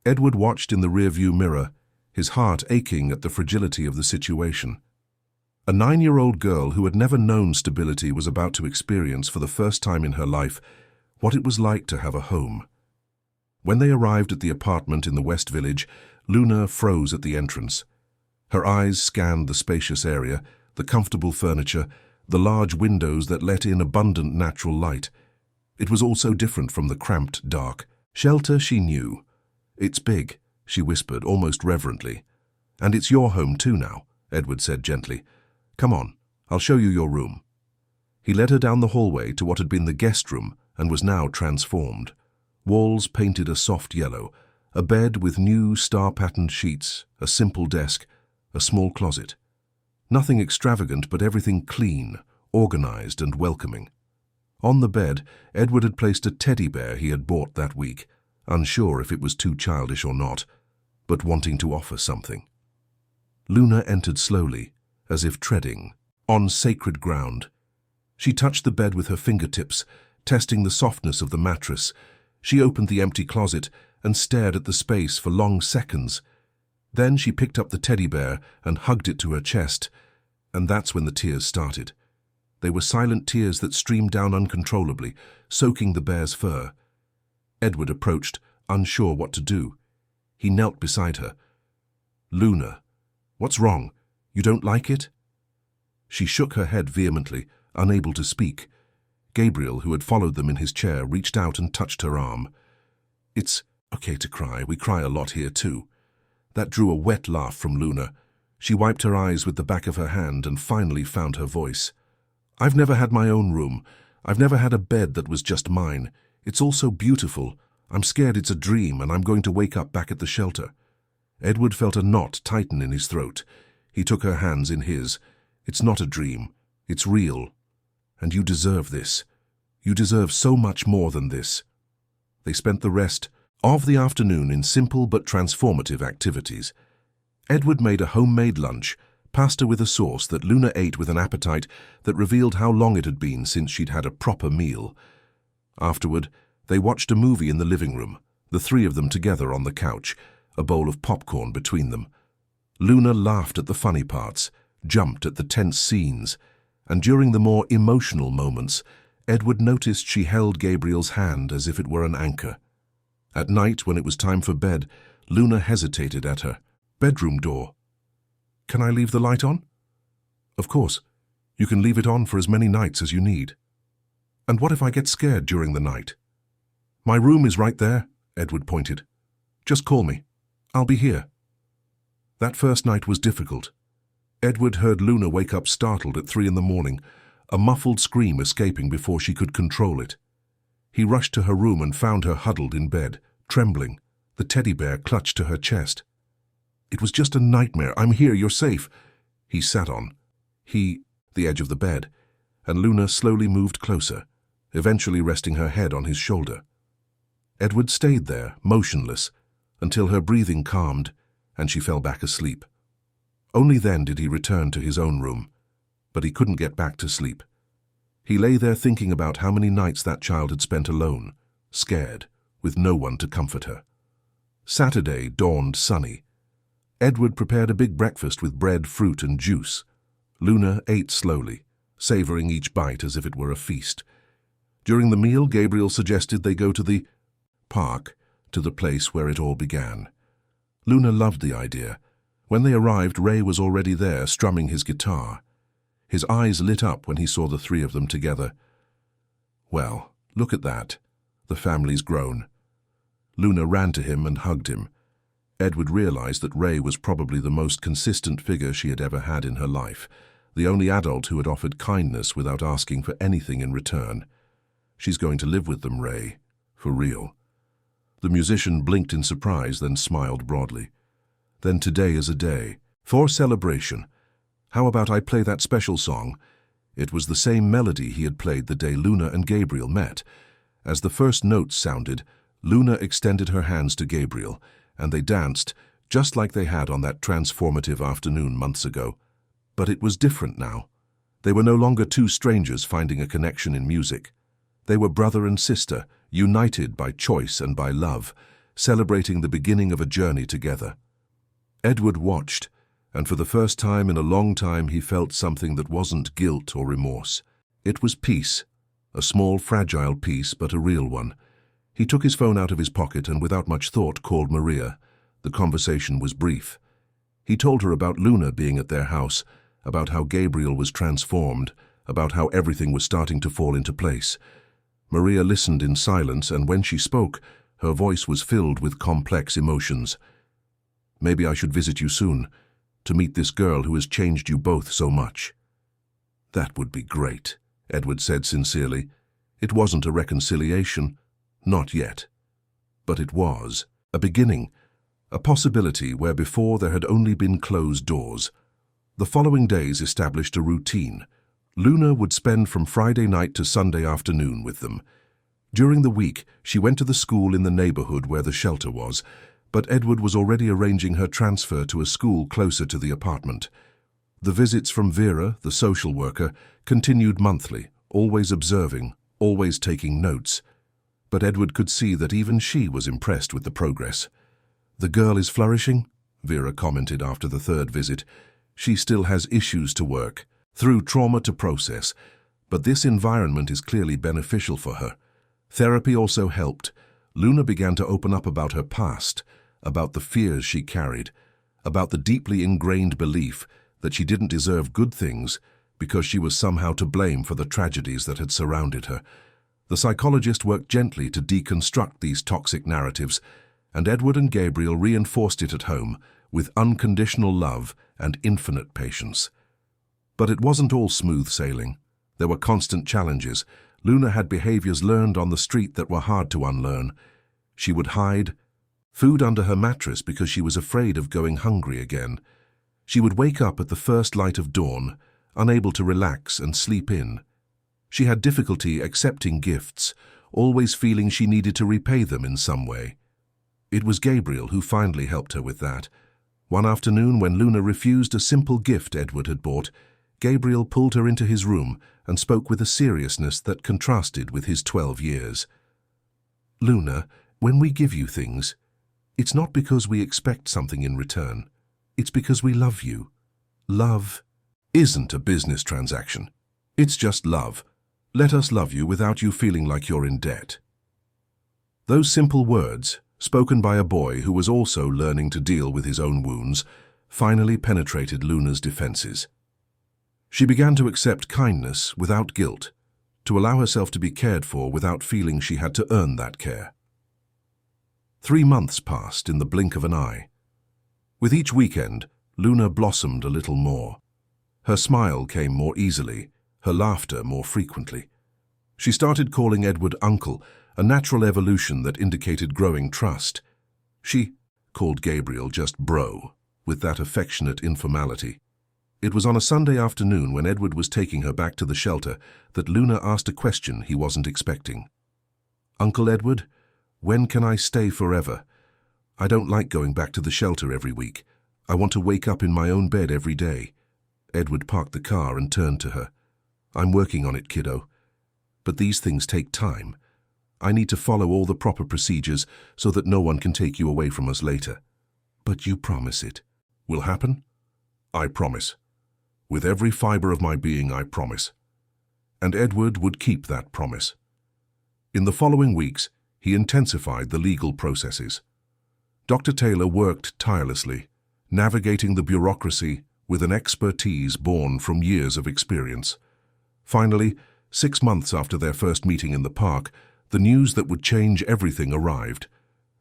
Edward watched in the rearview mirror, his heart aching at the fragility of the situation. A 9-year-old girl who had never known stability was about to experience for the first time in her life what it was like to have a home. When they arrived at the apartment in the West Village, Luna froze at the entrance. Her eyes scanned the spacious area, the comfortable furniture, the large windows that let in abundant natural light. It was all so different from the cramped, dark shelter she knew. "It's big," she whispered, almost reverently. "And it's your home too now," Edward said gently. "Come on, I'll show you your room." He led her down the hallway to what had been the guest room and was now transformed. Walls painted a soft yellow, a bed with new star-patterned sheets, a simple desk, a small closet. Nothing extravagant, but everything clean, organized and welcoming. On the bed, Edward had placed a teddy bear he had bought that week, unsure if it was too childish or not, but wanting to offer something. Luna entered slowly, as if treading on sacred ground. She touched the bed with her fingertips, testing the softness of the mattress. She opened the empty closet and stared at the space for long seconds. Then she picked up the teddy bear and hugged it to her chest, and that's when the tears started. They were silent tears that streamed down uncontrollably, soaking the bear's fur. Edward approached, unsure what to do. He knelt beside her. "Luna, what's wrong? You don't like it?" She shook her head vehemently, unable to speak. Gabriel, who had followed them in his chair, reached out and touched her arm. "It's okay to cry. We cry a lot here too." That drew a wet laugh from Luna. She wiped her eyes with the back of her hand and finally found her voice. "I've never had my own room. I've never had a bed that was just mine. It's all so beautiful. I'm scared it's a dream and I'm going to wake up back at the shelter." Edward felt a knot tighten in his throat. He took her hands in his. "It's not a dream. It's real. And you deserve this. You deserve so much more than this." They spent the rest of the afternoon in simple but transformative activities. Edward made a homemade lunch, pasta with a sauce that Luna ate with an appetite that revealed how long it had been since she'd had a proper meal. Afterward, they watched a movie in the living room, the three of them together on the couch, a bowl of popcorn between them. Luna laughed at the funny parts, jumped at the tense scenes, and during the more emotional moments, Edward noticed she held Gabriel's hand as if it were an anchor. At night, when it was time for bed, Luna hesitated at her bedroom door. "Can I leave the light on?" "Of course. You can leave it on for as many nights as you need." "And what if I get scared during the night?" "My room is right there," Edward pointed. "Just call me. I'll be here." That first night was difficult. Edward heard Luna wake up startled at 3 a.m, a muffled scream escaping before she could control it. He rushed to her room and found her huddled in bed, trembling, the teddy bear clutched to her chest. "It was just a nightmare. I'm here. You're safe." He sat on the edge of the bed, and Luna slowly moved closer, eventually resting her head on his shoulder. Edward stayed there, motionless, until her breathing calmed and she fell back asleep. Only then did he return to his own room, but he couldn't get back to sleep. He lay there thinking about how many nights that child had spent alone, scared, with no one to comfort her. Saturday dawned sunny. Edward prepared a big breakfast with bread, fruit, and juice. Luna ate slowly, savoring each bite as if it were a feast. During the meal, Gabriel suggested they go to the park, to the place where it all began. Luna loved the idea. When they arrived, Ray was already there, strumming his guitar. His eyes lit up when he saw the three of them together. "Well, look at that. The family's grown." Luna ran to him and hugged him. Edward realized that Ray was probably the most consistent figure she had ever had in her life, the only adult who had offered kindness without asking for anything in return. "She's going to live with them, Ray. For real." The musician blinked in surprise, then smiled broadly. "Then today is a day for celebration. How about I play that special song?" It was the same melody he had played the day Luna and Gabriel met. As the first notes sounded, Luna extended her hands to Gabriel, and they danced, just like they had on that transformative afternoon months ago. But it was different now. They were no longer two strangers finding a connection in music. They were brother and sister, united by choice and by love, celebrating the beginning of a journey together. Edward watched, and for the first time in a long time he felt something that wasn't guilt or remorse. It was peace, a small, fragile peace, but a real one. He took his phone out of his pocket and without much thought called Maria. The conversation was brief. He told her about Luna being at their house, about how Gabriel was transformed, about how everything was starting to fall into place. Maria listened in silence, and when she spoke, her voice was filled with complex emotions. "Maybe I should visit you soon, to meet this girl who has changed you both so much." "That would be great," Edward said sincerely. It wasn't a reconciliation, not yet. But it was a beginning, a possibility where before there had only been closed doors. The following days established a routine. Luna would spend from Friday night to Sunday afternoon with them. During the week, she went to the school in the neighborhood where the shelter was, but Edward was already arranging her transfer to a school closer to the apartment. The visits from Vera, the social worker, continued monthly, always observing, always taking notes. But Edward could see that even she was impressed with the progress. "The girl is flourishing," Vera commented after the third visit. "She still has issues to work through, trauma to process, but this environment is clearly beneficial for her." Therapy also helped. Luna began to open up about her past, about the fears she carried, about the deeply ingrained belief that she didn't deserve good things because she was somehow to blame for the tragedies that had surrounded her. The psychologist worked gently to deconstruct these toxic narratives, and Edward and Gabriel reinforced it at home with unconditional love and infinite patience. But it wasn't all smooth sailing. There were constant challenges. Luna had behaviors learned on the street that were hard to unlearn. She would hide food under her mattress because she was afraid of going hungry again. She would wake up at the first light of dawn, unable to relax and sleep in. She had difficulty accepting gifts, always feeling she needed to repay them in some way. It was Gabriel who finally helped her with that. One afternoon, when Luna refused a simple gift Edward had bought, Gabriel pulled her into his room and spoke with a seriousness that contrasted with his 12 years. "Luna, when we give you things, it's not because we expect something in return. It's because we love you. Love isn't a business transaction. It's just love. Let us love you without you feeling like you're in debt." Those simple words, spoken by a boy who was also learning to deal with his own wounds, finally penetrated Luna's defenses. She began to accept kindness without guilt, to allow herself to be cared for without feeling she had to earn that care. 3 months passed in the blink of an eye. With each weekend, Luna blossomed a little more. Her smile came more easily, her laughter more frequently. She started calling Edward uncle, a natural evolution that indicated growing trust. She called Gabriel just bro, with that affectionate informality. It was on a Sunday afternoon when Edward was taking her back to the shelter that Luna asked a question he wasn't expecting. "Uncle Edward, when can I stay forever? I don't like going back to the shelter every week. I want to wake up in my own bed every day." Edward parked the car and turned to her. "I'm working on it, kiddo. But these things take time. I need to follow all the proper procedures so that no one can take you away from us later. But you promise it will happen?" "I promise. With every fiber of my being, I promise." And Edward would keep that promise. In the following weeks, he intensified the legal processes. Dr. Taylor worked tirelessly, navigating the bureaucracy with an expertise born from years of experience. Finally, 6 months after their first meeting in the park, the news that would change everything arrived.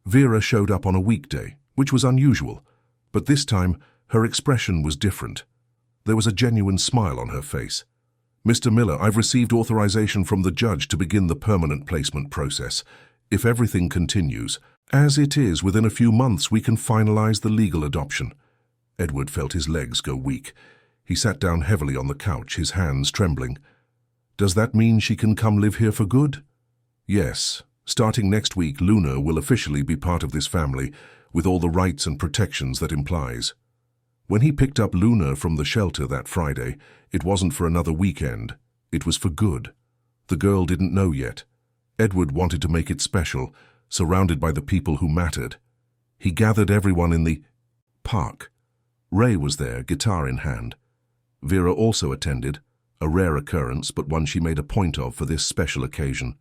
Vera showed up on a weekday, which was unusual, but this time her expression was different. There was a genuine smile on her face. "Mr. Miller, I've received authorization from the judge to begin the permanent placement process. If everything continues, as it is, within a few months we can finalize the legal adoption." Edward felt his legs go weak. He sat down heavily on the couch, his hands trembling. "Does that mean she can come live here for good?" "Yes. Starting next week, Luna will officially be part of this family, with all the rights and protections that implies." When he picked up Luna from the shelter that Friday, it wasn't for another weekend. It was for good. The girl didn't know yet. Edward wanted to make it special, surrounded by the people who mattered. He gathered everyone in the park. Ray was there, guitar in hand. Vera also attended, a rare occurrence but one she made a point of for this special occasion.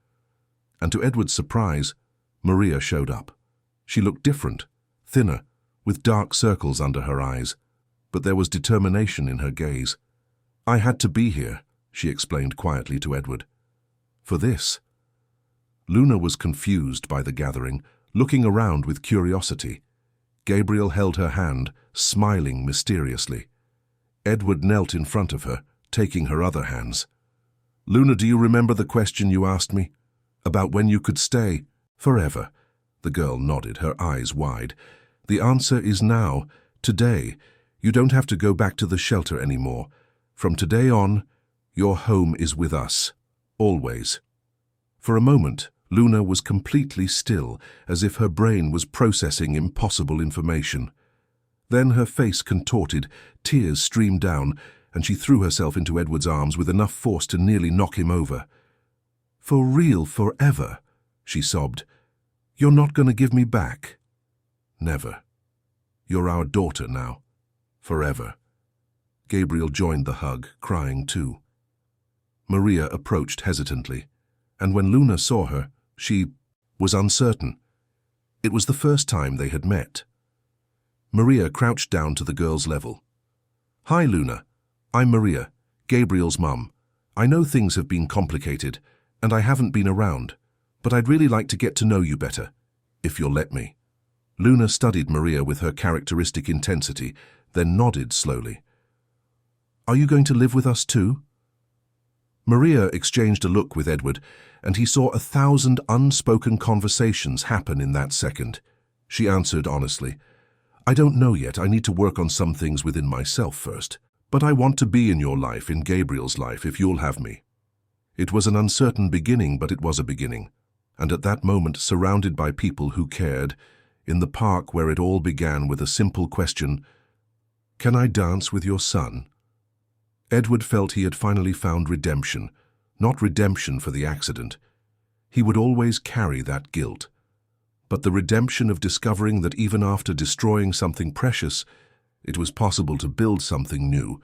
And to Edward's surprise, Maria showed up. She looked different, thinner, with dark circles under her eyes, but there was determination in her gaze. "I had to be here," she explained quietly to Edward. "For this." Luna was confused by the gathering, looking around with curiosity. Gabriel held her hand, smiling mysteriously. Edward knelt in front of her, taking her other hands. "Luna, do you remember the question you asked me? About when you could stay forever?" The girl nodded, her eyes wide. "The answer is now, today. You don't have to go back to the shelter anymore. From today on, your home is with us. Always." For a moment, Luna was completely still, as if her brain was processing impossible information. Then her face contorted, tears streamed down, and she threw herself into Edward's arms with enough force to nearly knock him over. "For real, forever," she sobbed. "You're not going to give me back?" "Never. You're our daughter now. Forever." Gabriel joined the hug, crying too. Maria approached hesitantly, and when Luna saw her, she was uncertain. It was the first time they had met. Maria crouched down to the girl's level. "Hi, Luna. I'm Maria, Gabriel's mum. I know things have been complicated, and I haven't been around, but I'd really like to get to know you better, if you'll let me." Luna studied Maria with her characteristic intensity, then nodded slowly. "Are you going to live with us too?" Maria exchanged a look with Edward, and he saw 1,000 unspoken conversations happen in that second. She answered honestly, "I don't know yet. I need to work on some things within myself first. But I want to be in your life, in Gabriel's life, if you'll have me." It was an uncertain beginning, but it was a beginning. And at that moment, surrounded by people who cared, in the park where it all began with a simple question, "Can I dance with your son?" Edward felt he had finally found redemption, not redemption for the accident. He would always carry that guilt. But the redemption of discovering that even after destroying something precious, it was possible to build something new,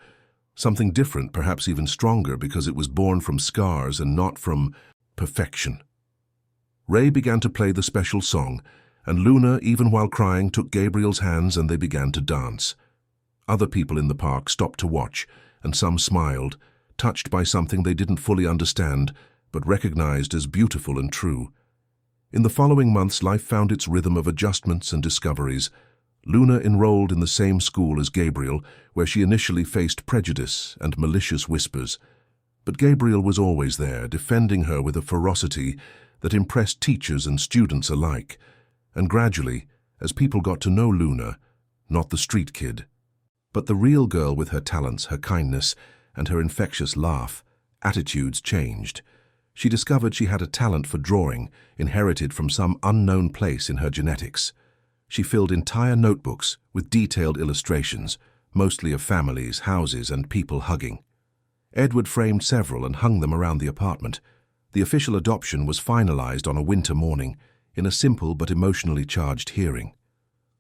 something different, perhaps even stronger, because it was born from scars and not from perfection. Ray began to play the special song, and Luna, even while crying, took Gabriel's hands and they began to dance. Other people in the park stopped to watch, and some smiled, touched by something they didn't fully understand, but recognized as beautiful and true. In the following months, life found its rhythm of adjustments and discoveries. Luna enrolled in the same school as Gabriel, where she initially faced prejudice and malicious whispers. But Gabriel was always there, defending her with a ferocity that impressed teachers and students alike. And gradually, as people got to know Luna, not the street kid, but the real girl with her talents, her kindness, and her infectious laugh, attitudes changed. She discovered she had a talent for drawing, inherited from some unknown place in her genetics. She filled entire notebooks with detailed illustrations, mostly of families, houses, and people hugging. Edward framed several and hung them around the apartment. The official adoption was finalized on a winter morning, in a simple but emotionally charged hearing.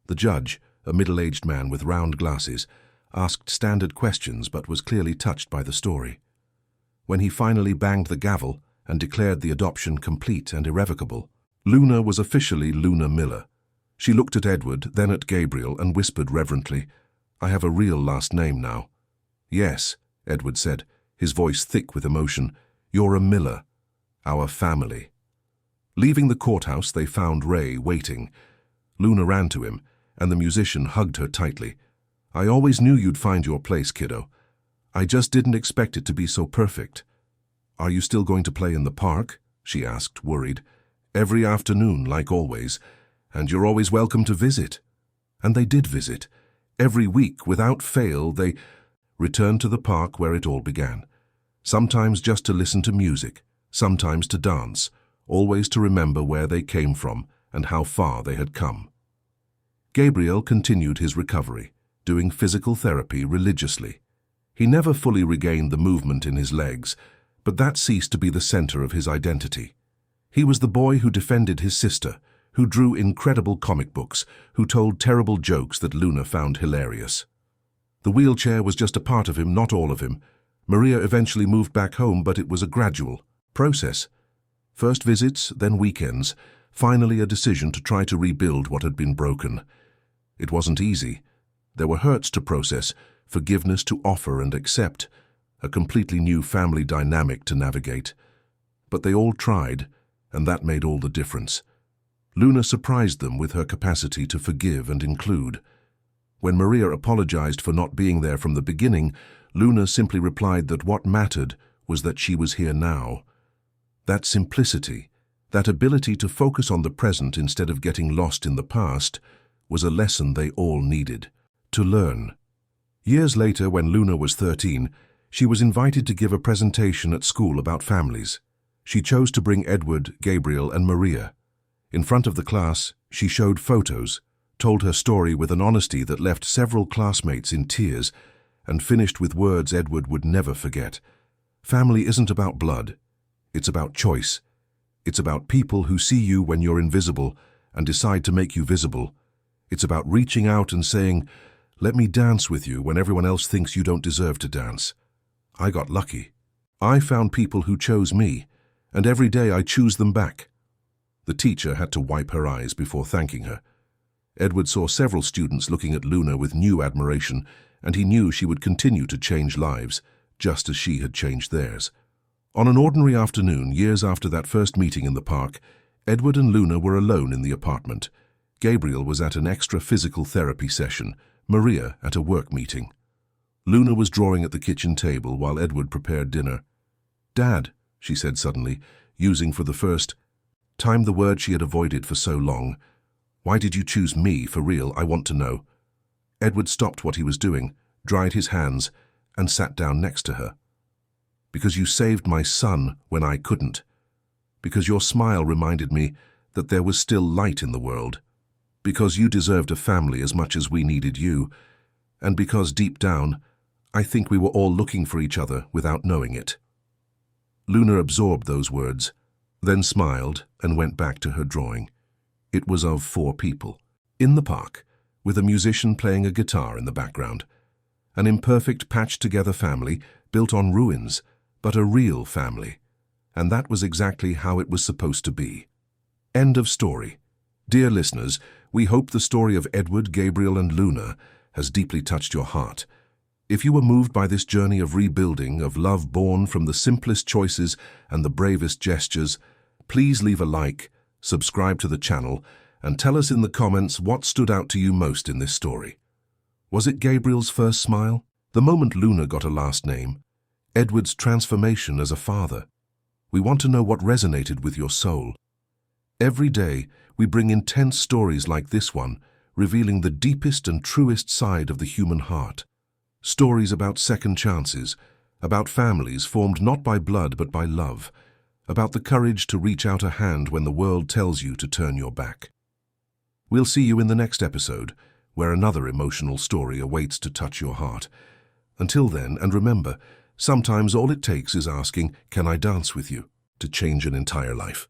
The judge, a middle-aged man with round glasses, asked standard questions but was clearly touched by the story. When he finally banged the gavel and declared the adoption complete and irrevocable, Luna was officially Luna Miller. She looked at Edward, then at Gabriel, and whispered reverently, "I have a real last name now." "Yes," Edward said, his voice thick with emotion, "you're a Miller, our family." Leaving the courthouse, they found Ray waiting. Luna ran to him, and the musician hugged her tightly. "I always knew you'd find your place, kiddo. I just didn't expect it to be so perfect." "Are you still going to play in the park?" she asked, worried. "Every afternoon, like always. And you're always welcome to visit." And they did visit. Every week, without fail, they returned to the park where it all began. Sometimes just to listen to music, sometimes to dance, always to remember where they came from and how far they had come. Gabriel continued his recovery, doing physical therapy religiously. He never fully regained the movement in his legs, but that ceased to be the center of his identity. He was the boy who defended his sister, who drew incredible comic books, who told terrible jokes that Luna found hilarious. The wheelchair was just a part of him, not all of him. Maria eventually moved back home, but it was a gradual process. First visits, then weekends, finally a decision to try to rebuild what had been broken. It wasn't easy. There were hurts to process, forgiveness to offer and accept, a completely new family dynamic to navigate. But they all tried, and that made all the difference. Luna surprised them with her capacity to forgive and include. When Maria apologized for not being there from the beginning, Luna simply replied that what mattered was that she was here now. That simplicity, that ability to focus on the present instead of getting lost in the past, was a lesson they all needed to learn. Years later, when Luna was 13, she was invited to give a presentation at school about families. She chose to bring Edward, Gabriel, and Maria. In front of the class, she showed photos, told her story with an honesty that left several classmates in tears, and finished with words Edward would never forget. Family isn't about blood. It's about choice. It's about people who see you when you're invisible and decide to make you visible. It's about reaching out and saying, "Let me dance with you," when everyone else thinks you don't deserve to dance. I got lucky. I found people who chose me, and every day I choose them back. The teacher had to wipe her eyes before thanking her. Edward saw several students looking at Luna with new admiration, and he knew she would continue to change lives, just as she had changed theirs. On an ordinary afternoon, years after that first meeting in the park, Edward and Luna were alone in the apartment. Gabriel was at an extra physical therapy session, Maria at a work meeting. Luna was drawing at the kitchen table while Edward prepared dinner. "Dad," she said suddenly, using for the first time the word she had avoided for so long. "Why did you choose me, for real? I want to know." Edward stopped what he was doing, dried his hands, and sat down next to her. "Because you saved my son when I couldn't. Because your smile reminded me that there was still light in the world. Because you deserved a family as much as we needed you. And because deep down, I think we were all looking for each other without knowing it." Luna absorbed those words, then smiled and went back to her drawing. It was of 4 people, in the park, with a musician playing a guitar in the background. An imperfect, patched-together family built on ruins, but a real family. And that was exactly how it was supposed to be. End of story. Dear listeners, we hope the story of Edward, Gabriel, and Luna has deeply touched your heart. If you were moved by this journey of rebuilding, of love born from the simplest choices and the bravest gestures, please leave a like, subscribe to the channel, and tell us in the comments what stood out to you most in this story. Was it Gabriel's first smile? The moment Luna got a last name? Edward's transformation as a father? We want to know what resonated with your soul. Every day, we bring intense stories like this one, revealing the deepest and truest side of the human heart. Stories about second chances, about families formed not by blood but by love, about the courage to reach out a hand when the world tells you to turn your back. We'll see you in the next episode, where another emotional story awaits to touch your heart. Until then, and remember, sometimes all it takes is asking, "Can I dance with you?" to change an entire life.